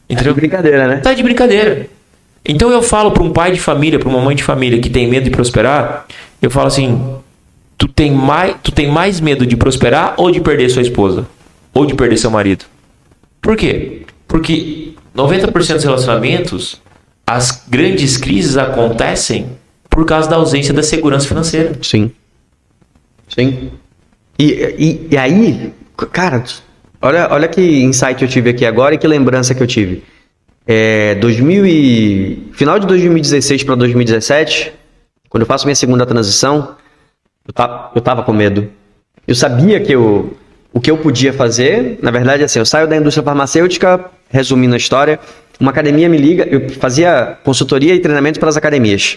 Entendeu? É de brincadeira, né? Tá de brincadeira. Então eu falo para um pai de família, para uma mãe de família que tem medo de prosperar, eu falo assim, tu tem mais medo de prosperar ou de perder sua esposa? Ou de perder seu marido? Por quê? Porque 90% dos relacionamentos, as grandes crises acontecem por causa da ausência da segurança financeira. Sim. Sim. E aí, cara, olha que insight eu tive aqui agora e que lembrança que eu tive. Final de 2016 para 2017, quando eu faço minha segunda transição, eu tava com medo. Eu sabia que o que eu podia fazer, na verdade, assim, eu saio da indústria farmacêutica, resumindo a história, uma academia me liga, eu fazia consultoria e treinamento para as academias.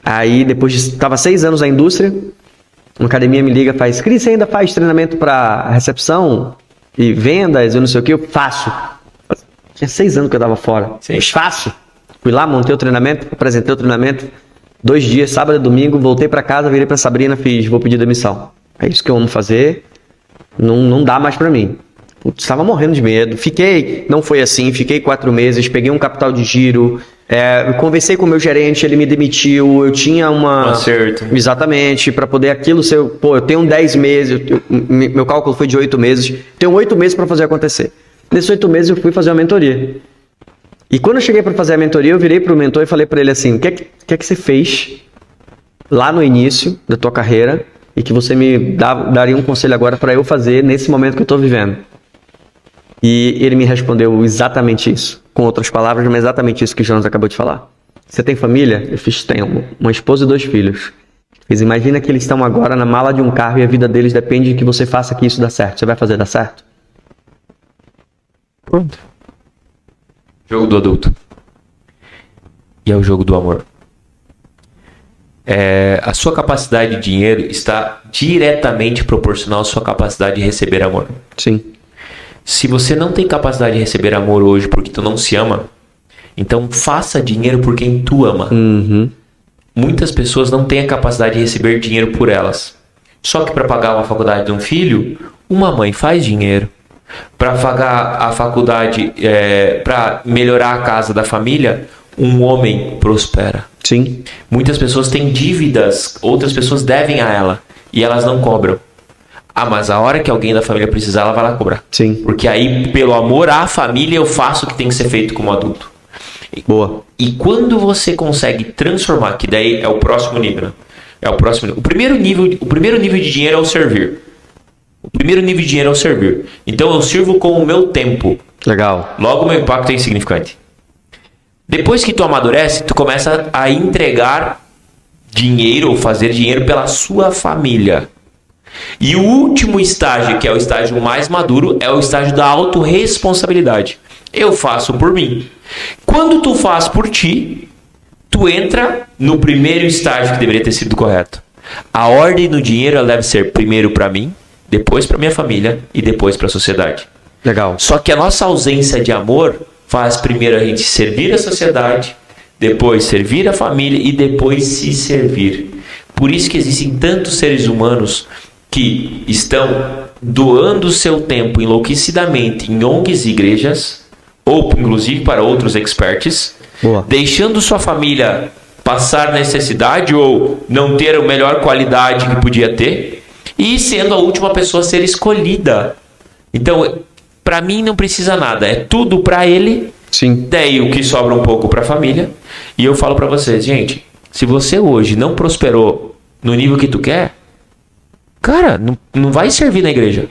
Aí, estava 6 anos na indústria, uma academia me liga, faz, Cris, você ainda faz treinamento para recepção e vendas, eu não sei o que, eu faço. Tinha 6 anos que eu tava fora. Sim. Mas faço. Fui lá, montei o treinamento, apresentei o treinamento, 2 dias, sábado e domingo, voltei para casa, virei para Sabrina, vou pedir demissão. É isso que eu amo fazer, não dá mais para mim. Putz, estava morrendo de medo. Não foi assim, fiquei 4 meses, peguei um capital de giro, conversei com o meu gerente, ele me demitiu, eu tinha um acerto. Exatamente, para poder aquilo ser, eu tenho 10 meses, meu cálculo foi de 8 meses, tenho 8 meses para fazer acontecer. Nesses 8 meses eu fui fazer uma mentoria. E quando eu cheguei para fazer a mentoria, eu virei para o mentor e falei para ele assim, o que é que você fez lá no início da tua carreira e que você me daria um conselho agora para eu fazer nesse momento que eu estou vivendo? E ele me respondeu exatamente isso, com outras palavras, mas exatamente isso que o Jonas acabou de falar. Você tem família? Eu tenho uma esposa e 2 filhos. Mas imagina que eles estão agora na mala de um carro e a vida deles depende de que você faça que isso dê certo. Você vai fazer dar certo? Pronto. Jogo do adulto. E é o jogo do amor. A sua capacidade de dinheiro está diretamente proporcional à sua capacidade de receber amor. Sim. Se você não tem capacidade de receber amor hoje porque tu não se ama, então faça dinheiro por quem tu ama. Uhum. Muitas pessoas não têm a capacidade de receber dinheiro por elas. Só que para pagar uma faculdade de um filho, uma mãe faz dinheiro. Para pagar a faculdade, para melhorar a casa da família, um homem prospera. Sim. Muitas pessoas têm dívidas, outras pessoas devem a ela e elas não cobram. Mas a hora que alguém da família precisar, ela vai lá cobrar. Sim. Porque aí, pelo amor à família, eu faço o que tem que ser feito como adulto. Boa. E quando você consegue transformar, que daí é o próximo nível, né? O primeiro nível de dinheiro é o servir. O primeiro nível de dinheiro é o servir. Então eu sirvo com o meu tempo. Legal. Logo o meu impacto é insignificante. Depois que tu amadurece, tu começa a entregar dinheiro ou fazer dinheiro pela sua família. E o último estágio, que é o estágio mais maduro, é o estágio da autorresponsabilidade. Eu faço por mim. Quando tu faz por ti, tu entra no primeiro estágio que deveria ter sido correto. A ordem do dinheiro ela deve ser primeiro para mim, depois para minha família e depois para a sociedade. Legal. Só que a nossa ausência de amor faz primeiro a gente servir a sociedade, depois servir a família e depois se servir. Por isso que existem tantos seres humanos que estão doando o seu tempo enlouquecidamente em ONGs e igrejas, ou inclusive para outros experts, Boa. deixando sua família passar necessidade ou não ter a melhor qualidade que podia ter, e sendo a última pessoa a ser escolhida. Então, para mim não precisa nada, é tudo para ele. Sim. Daí o que sobra um pouco para a família. E eu falo para vocês, gente, se você hoje não prosperou no nível que tu quer, cara, não vai servir na igreja.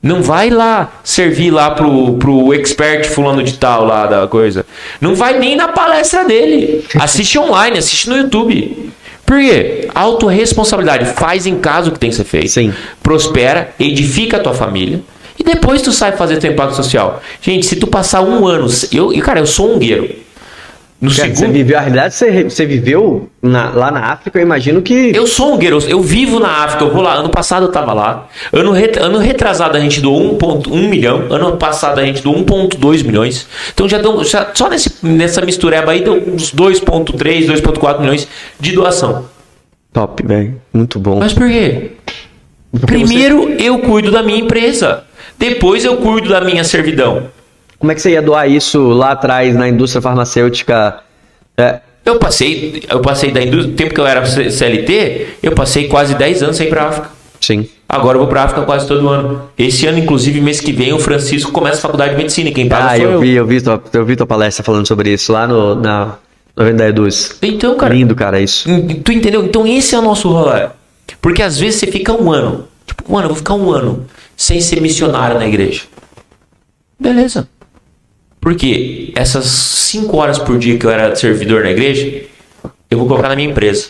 Não vai lá servir lá pro expert fulano de tal lá da coisa. Não vai nem na palestra dele. Assiste online, assiste no YouTube. Por quê? Autorresponsabilidade. Faz em casa o que tem que ser feito. Sim. Prospera, edifica a tua família. E depois tu sai fazer teu impacto social. Gente, se tu passar 1 ano... Cara, eu sou ungueiro. No Você segundo... viveu, a realidade, você viveu lá na África, eu imagino que... Eu sou ungueiro, eu vivo na África, eu vou lá. Ano passado eu tava lá. Ano retrasado a gente doou 1,1 milhão. Ano passado a gente doou 1,2 milhões. Então só nessa mistureba aí deu uns 2,3, 2,4 milhões de doação. Top, velho. Muito bom. Mas por quê? Primeiro eu cuido da minha empresa. Depois eu cuido da minha servidão. Como é que você ia doar isso lá atrás na indústria farmacêutica? Eu passei da indústria, tempo que eu era CLT, eu passei quase 10 anos sem ir para a África. Sim. Agora eu vou para a África quase todo ano. Esse ano, inclusive, mês que vem, o Francisco começa a faculdade de medicina. Quem paga sou eu vi tua palestra falando sobre isso lá no da Eduz. Então, cara... Lindo, cara, isso. Tu entendeu? Então esse é o nosso rolê. Porque às vezes você fica um ano. Tipo, mano, eu vou ficar um ano sem ser missionário na igreja. Beleza. Por quê? Essas 5 horas por dia que eu era servidor na igreja, eu vou colocar na minha empresa.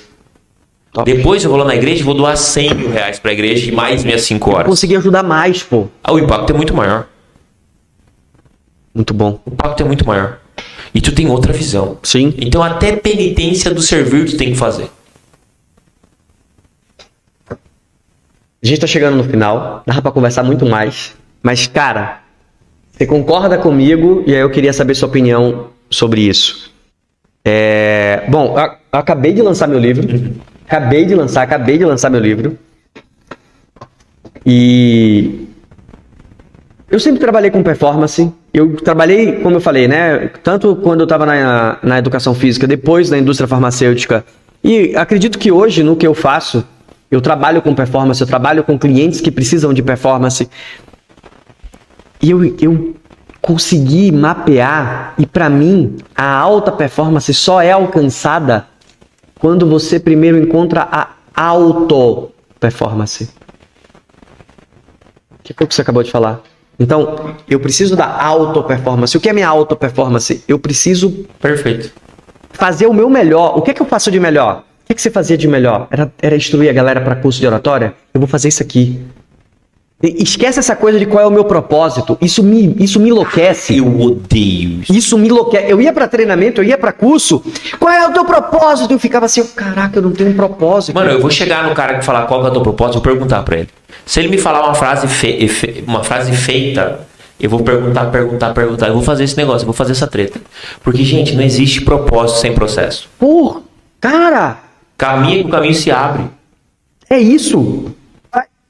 Top. Depois eu vou lá na igreja e vou doar 100 mil reais pra igreja e mais minhas 5 horas. Consegui ajudar mais, pô. O impacto é muito maior. Muito bom. O impacto é muito maior. E tu tem outra visão. Sim. Então até penitência do servir tu tem que fazer. A gente tá chegando no final. Dá pra conversar muito mais. Mas, cara, você concorda comigo? E aí eu queria saber sua opinião sobre isso. Bom, eu acabei de lançar meu livro. Acabei de lançar meu livro. E eu sempre trabalhei com performance. Eu trabalhei, como eu falei, né? Tanto quando eu estava na educação física, depois na indústria farmacêutica. E acredito que hoje, no que eu faço, eu trabalho com performance, eu trabalho com clientes que precisam de performance. E eu consegui mapear, e para mim, a alta performance só é alcançada quando você primeiro encontra a auto-performance. O que foi que você acabou de falar? Então, eu preciso da auto-performance. O que é minha auto-performance? Eu preciso... Perfeito. Fazer o meu melhor. O que é que eu faço de melhor? O que você fazia de melhor? Era instruir a galera para curso de oratória? Eu vou fazer isso aqui. Esquece essa coisa de qual é o meu propósito. Isso me enlouquece. Eu odeio isso. Isso me enlouquece. Eu ia para treinamento, eu ia para curso. Qual é o teu propósito? Eu ficava assim, caraca, eu não tenho um propósito. Mano, eu vou chegar no cara que falar qual é o teu propósito, eu vou perguntar para ele. Se ele me falar uma frase feita, eu vou perguntar. Eu vou fazer esse negócio, eu vou fazer essa treta. Porque, gente, não existe propósito sem processo. Porra, cara. Caminha que o caminho se abre. É isso.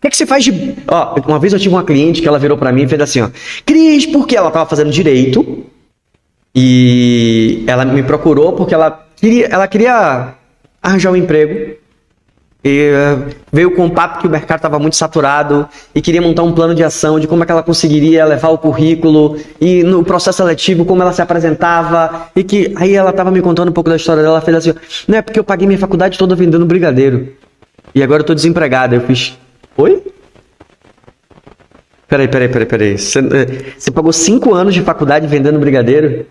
O que você faz de... Ó, uma vez eu tive uma cliente que ela virou pra mim e fez assim, ó. Cris, porque ela tava fazendo direito e ela me procurou porque ela queria arranjar um emprego e veio com um papo que o mercado tava muito saturado e queria montar um plano de ação de como é que ela conseguiria levar o currículo e no processo seletivo como ela se apresentava e que... Aí ela tava me contando um pouco da história dela, ela fez assim, não é porque eu paguei minha faculdade toda vendendo brigadeiro e agora eu tô desempregada. Eu fiz... Oi? Peraí. Você pagou 5 anos de faculdade vendendo brigadeiro?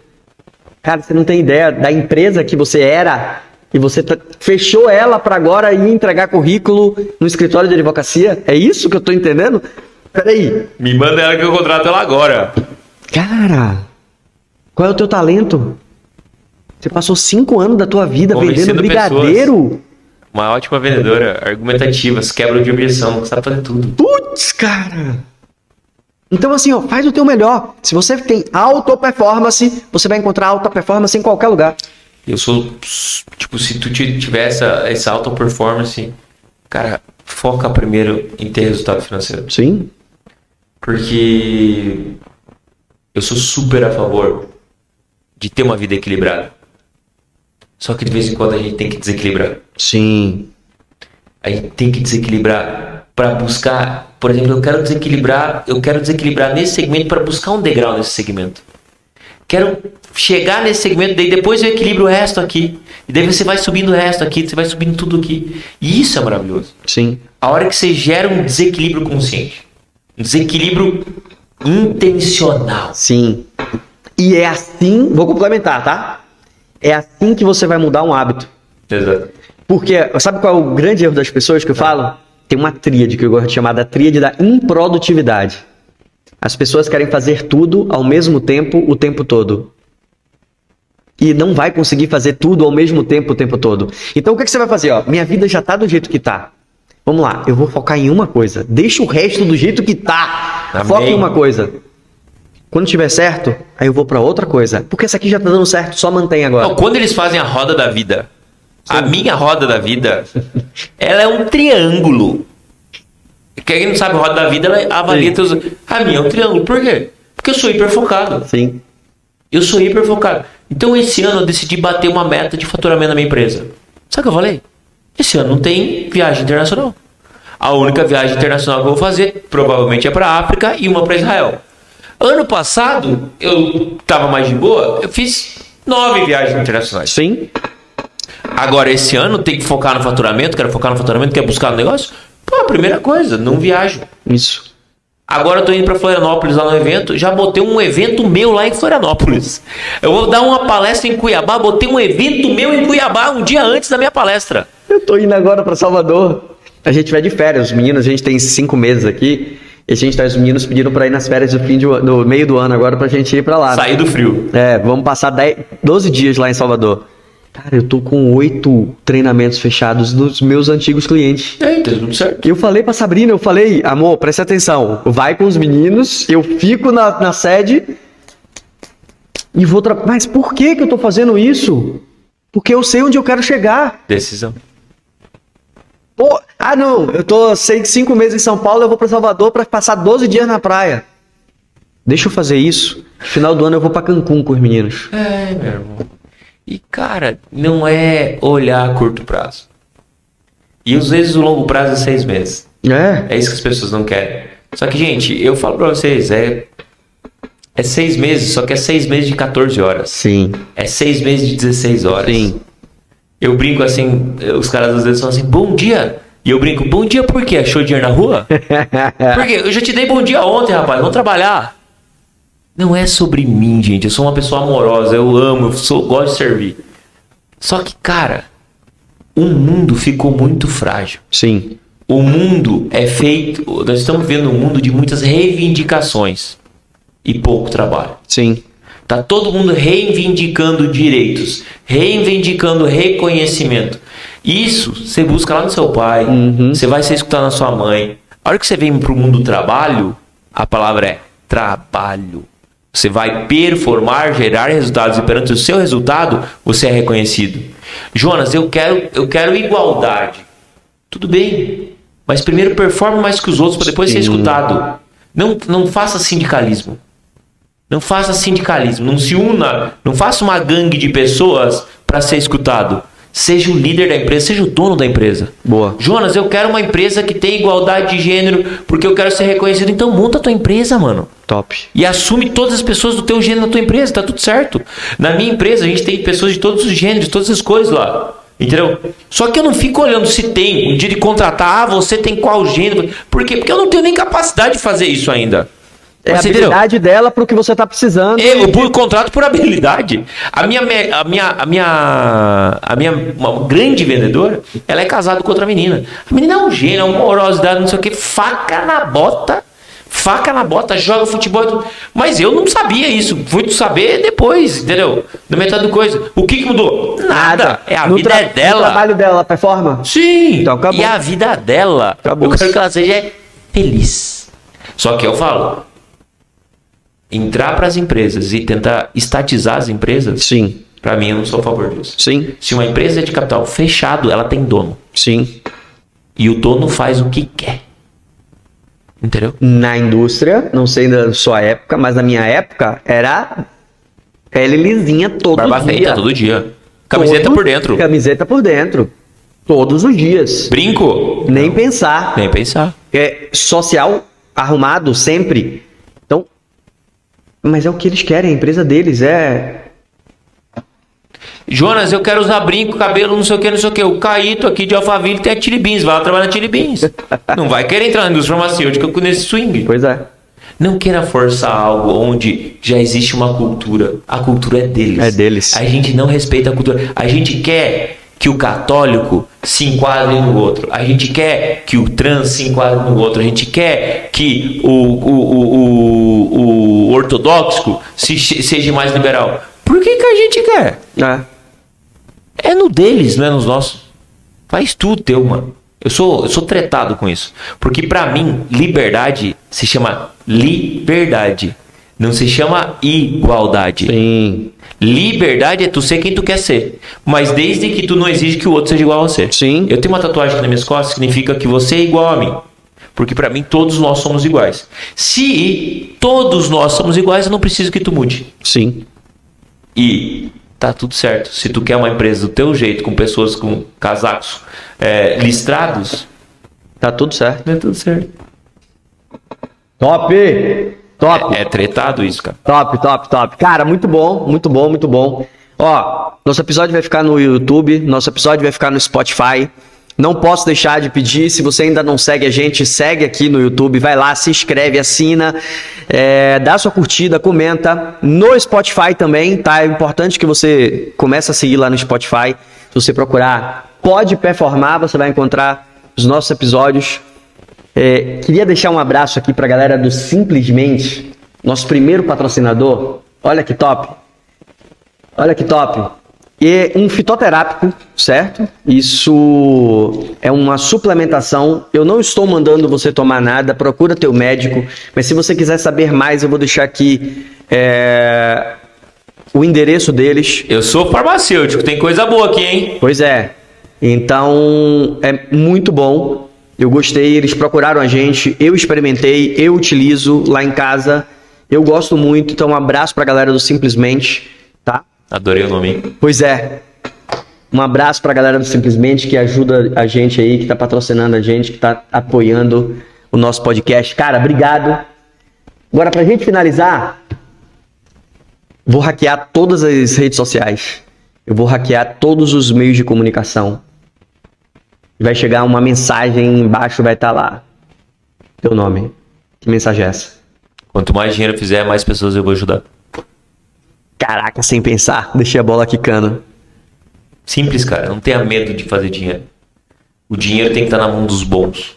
Cara, você não tem ideia da empresa que você era e você fechou ela para agora ir entregar currículo no escritório de advocacia? É isso que eu tô entendendo? Peraí. Me manda ela que eu contrato ela agora. Cara, qual é o teu talento? Você passou 5 anos da tua vida vendendo brigadeiro? Pessoas. Uma ótima vendedora, argumentativa, se quebra de objeção, não sabe fazer tudo. Putz, cara! Então assim, ó, faz o teu melhor. Se você tem auto-performance, você vai encontrar alta performance em qualquer lugar. Eu sou, tipo, se tu tiver essa auto-performance, cara, foca primeiro em ter resultado financeiro. Sim. Porque eu sou super a favor de ter uma vida equilibrada. Só que de vez em quando a gente tem que desequilibrar. Sim. A gente tem que desequilibrar para buscar, por exemplo, eu quero desequilibrar nesse segmento para buscar um degrau nesse segmento. Quero chegar nesse segmento, daí depois eu equilibro o resto aqui. E daí você vai subindo o resto aqui, você vai subindo tudo aqui. E isso é maravilhoso. Sim. A hora que você gera um desequilíbrio consciente. Um desequilíbrio intencional. Sim. E é assim, vou complementar, tá? É assim que você vai mudar um hábito. Exato. Porque, sabe qual é o grande erro das pessoas que eu falo? Tem uma tríade que eu gosto de chamar da tríade da improdutividade. As pessoas querem fazer tudo ao mesmo tempo, o tempo todo. E não vai conseguir fazer tudo ao mesmo tempo, o tempo todo. Então o que você vai fazer? Ó, minha vida já tá do jeito que tá. Vamos lá, eu vou focar em uma coisa. Deixa o resto do jeito que tá. Amém. Foca em uma coisa. Quando tiver certo, aí eu vou pra outra coisa. Porque essa aqui já tá dando certo, só mantém agora. Não, quando eles fazem a roda da vida, a minha roda da vida, ela é um triângulo. Quem não sabe a roda da vida, ela avalia teus... A minha é um triângulo. Por quê? Porque eu sou hiperfocado. Sim. Eu sou hiperfocado. Então esse ano eu decidi bater uma meta de faturamento na minha empresa. Sabe o que eu falei? Esse ano não tem viagem internacional. A única viagem internacional que eu vou fazer provavelmente é para a África e uma para Israel. Ano passado, eu tava mais de boa, eu fiz 9 viagens internacionais. Sim. Agora, esse ano tem que focar no faturamento, quero focar no faturamento, quer buscar no negócio? Pô, a primeira coisa, não viajo. Isso. Agora eu tô indo pra Florianópolis lá no evento, já botei um evento meu lá em Florianópolis. Eu vou dar uma palestra em Cuiabá, botei um evento meu em Cuiabá um dia antes da minha palestra. Eu tô indo agora pra Salvador. A gente vai de férias, os meninos, a gente tem 5 meses aqui. E os meninos pediram pra ir nas férias do meio do ano agora pra gente ir pra lá. Sair do frio. Vamos passar 12 dias lá em Salvador. Cara, eu tô com 8 treinamentos fechados dos meus antigos clientes. Tá tudo certo. Eu falei pra Sabrina, amor, presta atenção. Vai com os meninos, eu fico na sede e vou... Mas por que eu tô fazendo isso? Porque eu sei onde eu quero chegar. Decisão. Pô, não, eu tô 5 meses em São Paulo, eu vou pra Salvador pra passar 12 dias na praia. Deixa eu fazer isso. No final do ano eu vou pra Cancún com os meninos. Meu irmão. E, cara, não é olhar a curto prazo. E às vezes o longo prazo é 6 meses. É isso que as pessoas não querem. Só que, gente, eu falo pra vocês, é 6 meses, só que é 6 meses de 14 horas. Sim. É 6 meses de 16 horas. Sim. Eu brinco assim, os caras às vezes falam assim, bom dia. E eu brinco, bom dia por quê? Achou dinheiro na rua? Porque eu já te dei bom dia ontem, rapaz, vamos trabalhar. Não é sobre mim, gente. Eu sou uma pessoa amorosa, eu amo, gosto de servir. Só que, cara, o mundo ficou muito frágil. Sim. O mundo é feito... Nós estamos vivendo um mundo de muitas reivindicações e pouco trabalho. Sim. Tá todo mundo reivindicando direitos, reivindicando reconhecimento. Isso você busca lá no seu pai, você vai ser escutado na sua mãe. A hora que você vem para o mundo do trabalho, a palavra é trabalho. Você vai performar, gerar resultados e perante o seu resultado, você é reconhecido. Jonas, eu quero igualdade. Tudo bem, mas primeiro performe mais que os outros para depois ser escutado. Não faça sindicalismo. Não faça sindicalismo. Não se una. Não faça uma gangue de pessoas para ser escutado. Seja o líder da empresa, seja o dono da empresa. Boa. Jonas, eu quero uma empresa que tenha igualdade de gênero, porque eu quero ser reconhecido. Então monta a tua empresa, mano. Top. E assume todas as pessoas do teu gênero na tua empresa, tá tudo certo. Na minha empresa, a gente tem pessoas de todos os gêneros, todas as cores lá. Entendeu? Só que eu não fico olhando se tem um dia de contratar, você tem qual gênero. Por quê? Porque eu não tenho nem capacidade de fazer isso ainda. É a habilidade dela pro que você tá precisando. Eu contrato por habilidade. A minha uma grande vendedora, ela é casada com outra menina. A menina é um gênio, é uma morosidade, não sei o que, faca na bota, joga futebol e tudo. Mas eu não sabia isso, fui saber depois, entendeu? Na metade do coisa. O que mudou? Nada. É a vida dela. O trabalho dela performa? Sim. Então acabou. E a vida dela. Acabou. Eu quero que ela seja feliz. Só que eu falo, entrar para as empresas e tentar estatizar as empresas, sim, para mim eu não sou a favor disso. Sim. Se uma empresa é de capital fechado, ela tem dono. Sim. E o dono faz o que quer. Entendeu? Na indústria, não sei da sua época, mas na minha época era pele lisinha todo Barba dia. feita todo dia. Camiseta por dentro. Camiseta por dentro. Todos os dias. Brinco? Nem pensar. Nem pensar. É social, arrumado sempre. Então, mas é o que eles querem, a empresa deles é... Jonas, eu quero usar brinco, cabelo, não sei o que. O Caíto aqui de Alphaville tem a Chili Beans, vai lá trabalhar na Chili Beans. Não vai querer entrar na indústria farmacêutica nesse swing. Pois é. Não queira forçar algo onde já existe uma cultura. A cultura é deles. É deles. A gente não respeita a cultura. A gente quer que o católico se enquadre no outro. A gente quer que o trans se enquadre no outro. A gente quer que o ortodoxo seja mais liberal. Por que a gente quer? É no deles, não é nos nossos. Faz tudo teu, mano. Eu sou tretado com isso. Porque pra mim, liberdade se chama liberdade. Não se chama igualdade. Sim. Liberdade é tu ser quem tu quer ser. Mas desde que tu não exige que o outro seja igual a você. Sim. Eu tenho uma tatuagem aqui nas minhas costas que significa que você é igual a mim. Porque pra mim todos nós somos iguais. Se todos nós somos iguais, eu não preciso que tu mude. Sim. E tá tudo certo. Se tu quer uma empresa do teu jeito, com pessoas com casacos listrados, tá tudo certo. tá tudo certo. Top! Top! É tretado isso, cara. Top. Cara, muito bom. Ó, nosso episódio vai ficar no YouTube, nosso episódio vai ficar no Spotify. Não posso deixar de pedir, se você ainda não segue a gente, segue aqui no YouTube, vai lá, se inscreve, assina, dá sua curtida, comenta. No Spotify também, tá? É importante que você comece a seguir lá no Spotify. Se você procurar Pode Performar, você vai encontrar os nossos episódios. Queria deixar um abraço aqui pra galera do Simplesmente, nosso primeiro patrocinador. Olha que top! Olha que top! E um fitoterápico, certo? Isso é uma suplementação. Eu não estou mandando você tomar nada, procura teu médico. Mas se você quiser saber mais, eu vou deixar aqui o endereço deles. Eu sou farmacêutico, tem coisa boa aqui, hein? Pois é. Então, é muito bom. Eu gostei, eles procuraram a gente, eu experimentei, eu utilizo lá em casa. Eu gosto muito, então um abraço pra galera do Simplesmente, tá? Adorei o nome. Pois é. Um abraço pra galera do Simplesmente que ajuda a gente aí, que tá patrocinando a gente, que tá apoiando o nosso podcast. Cara, obrigado. Agora, pra gente finalizar, vou hackear todas as redes sociais. Eu vou hackear todos os meios de comunicação. Vai chegar uma mensagem embaixo, vai estar lá. Teu nome. Que mensagem é essa? Quanto mais dinheiro eu fizer, mais pessoas eu vou ajudar. Caraca, sem pensar, deixei a bola quicando. Simples, cara. Não tenha medo de fazer dinheiro. O dinheiro tem que estar na mão dos bons.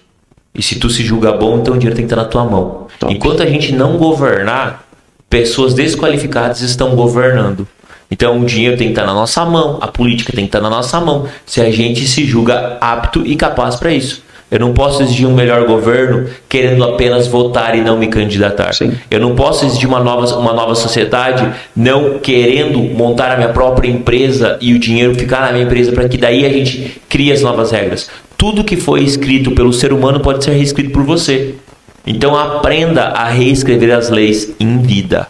E se tu se julga bom, então o dinheiro tem que estar na tua mão. Top. Enquanto a gente não governar, pessoas desqualificadas estão governando. Então o dinheiro tem que estar na nossa mão, a política tem que estar na nossa mão, se a gente se julga apto e capaz para isso. Eu não posso exigir um melhor governo querendo apenas votar e não me candidatar. Sim. Eu não posso exigir uma nova sociedade não querendo montar a minha própria empresa e o dinheiro ficar na minha empresa para que daí a gente crie as novas regras. Tudo que foi escrito pelo ser humano pode ser reescrito por você. Então aprenda a reescrever as leis em vida.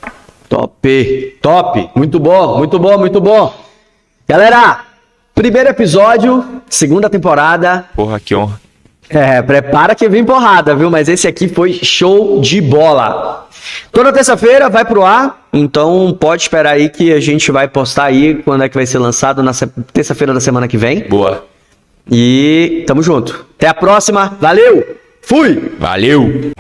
Top, top, muito bom, muito bom, muito bom. Galera, primeiro episódio, segunda temporada. Porra, que honra. Prepara que vem porrada, viu? Mas esse aqui foi show de bola. Toda terça-feira vai pro ar, então pode esperar aí que a gente vai postar aí quando é que vai ser lançado, na terça-feira da semana que vem. Boa. E tamo junto. Até a próxima, valeu, fui! Valeu!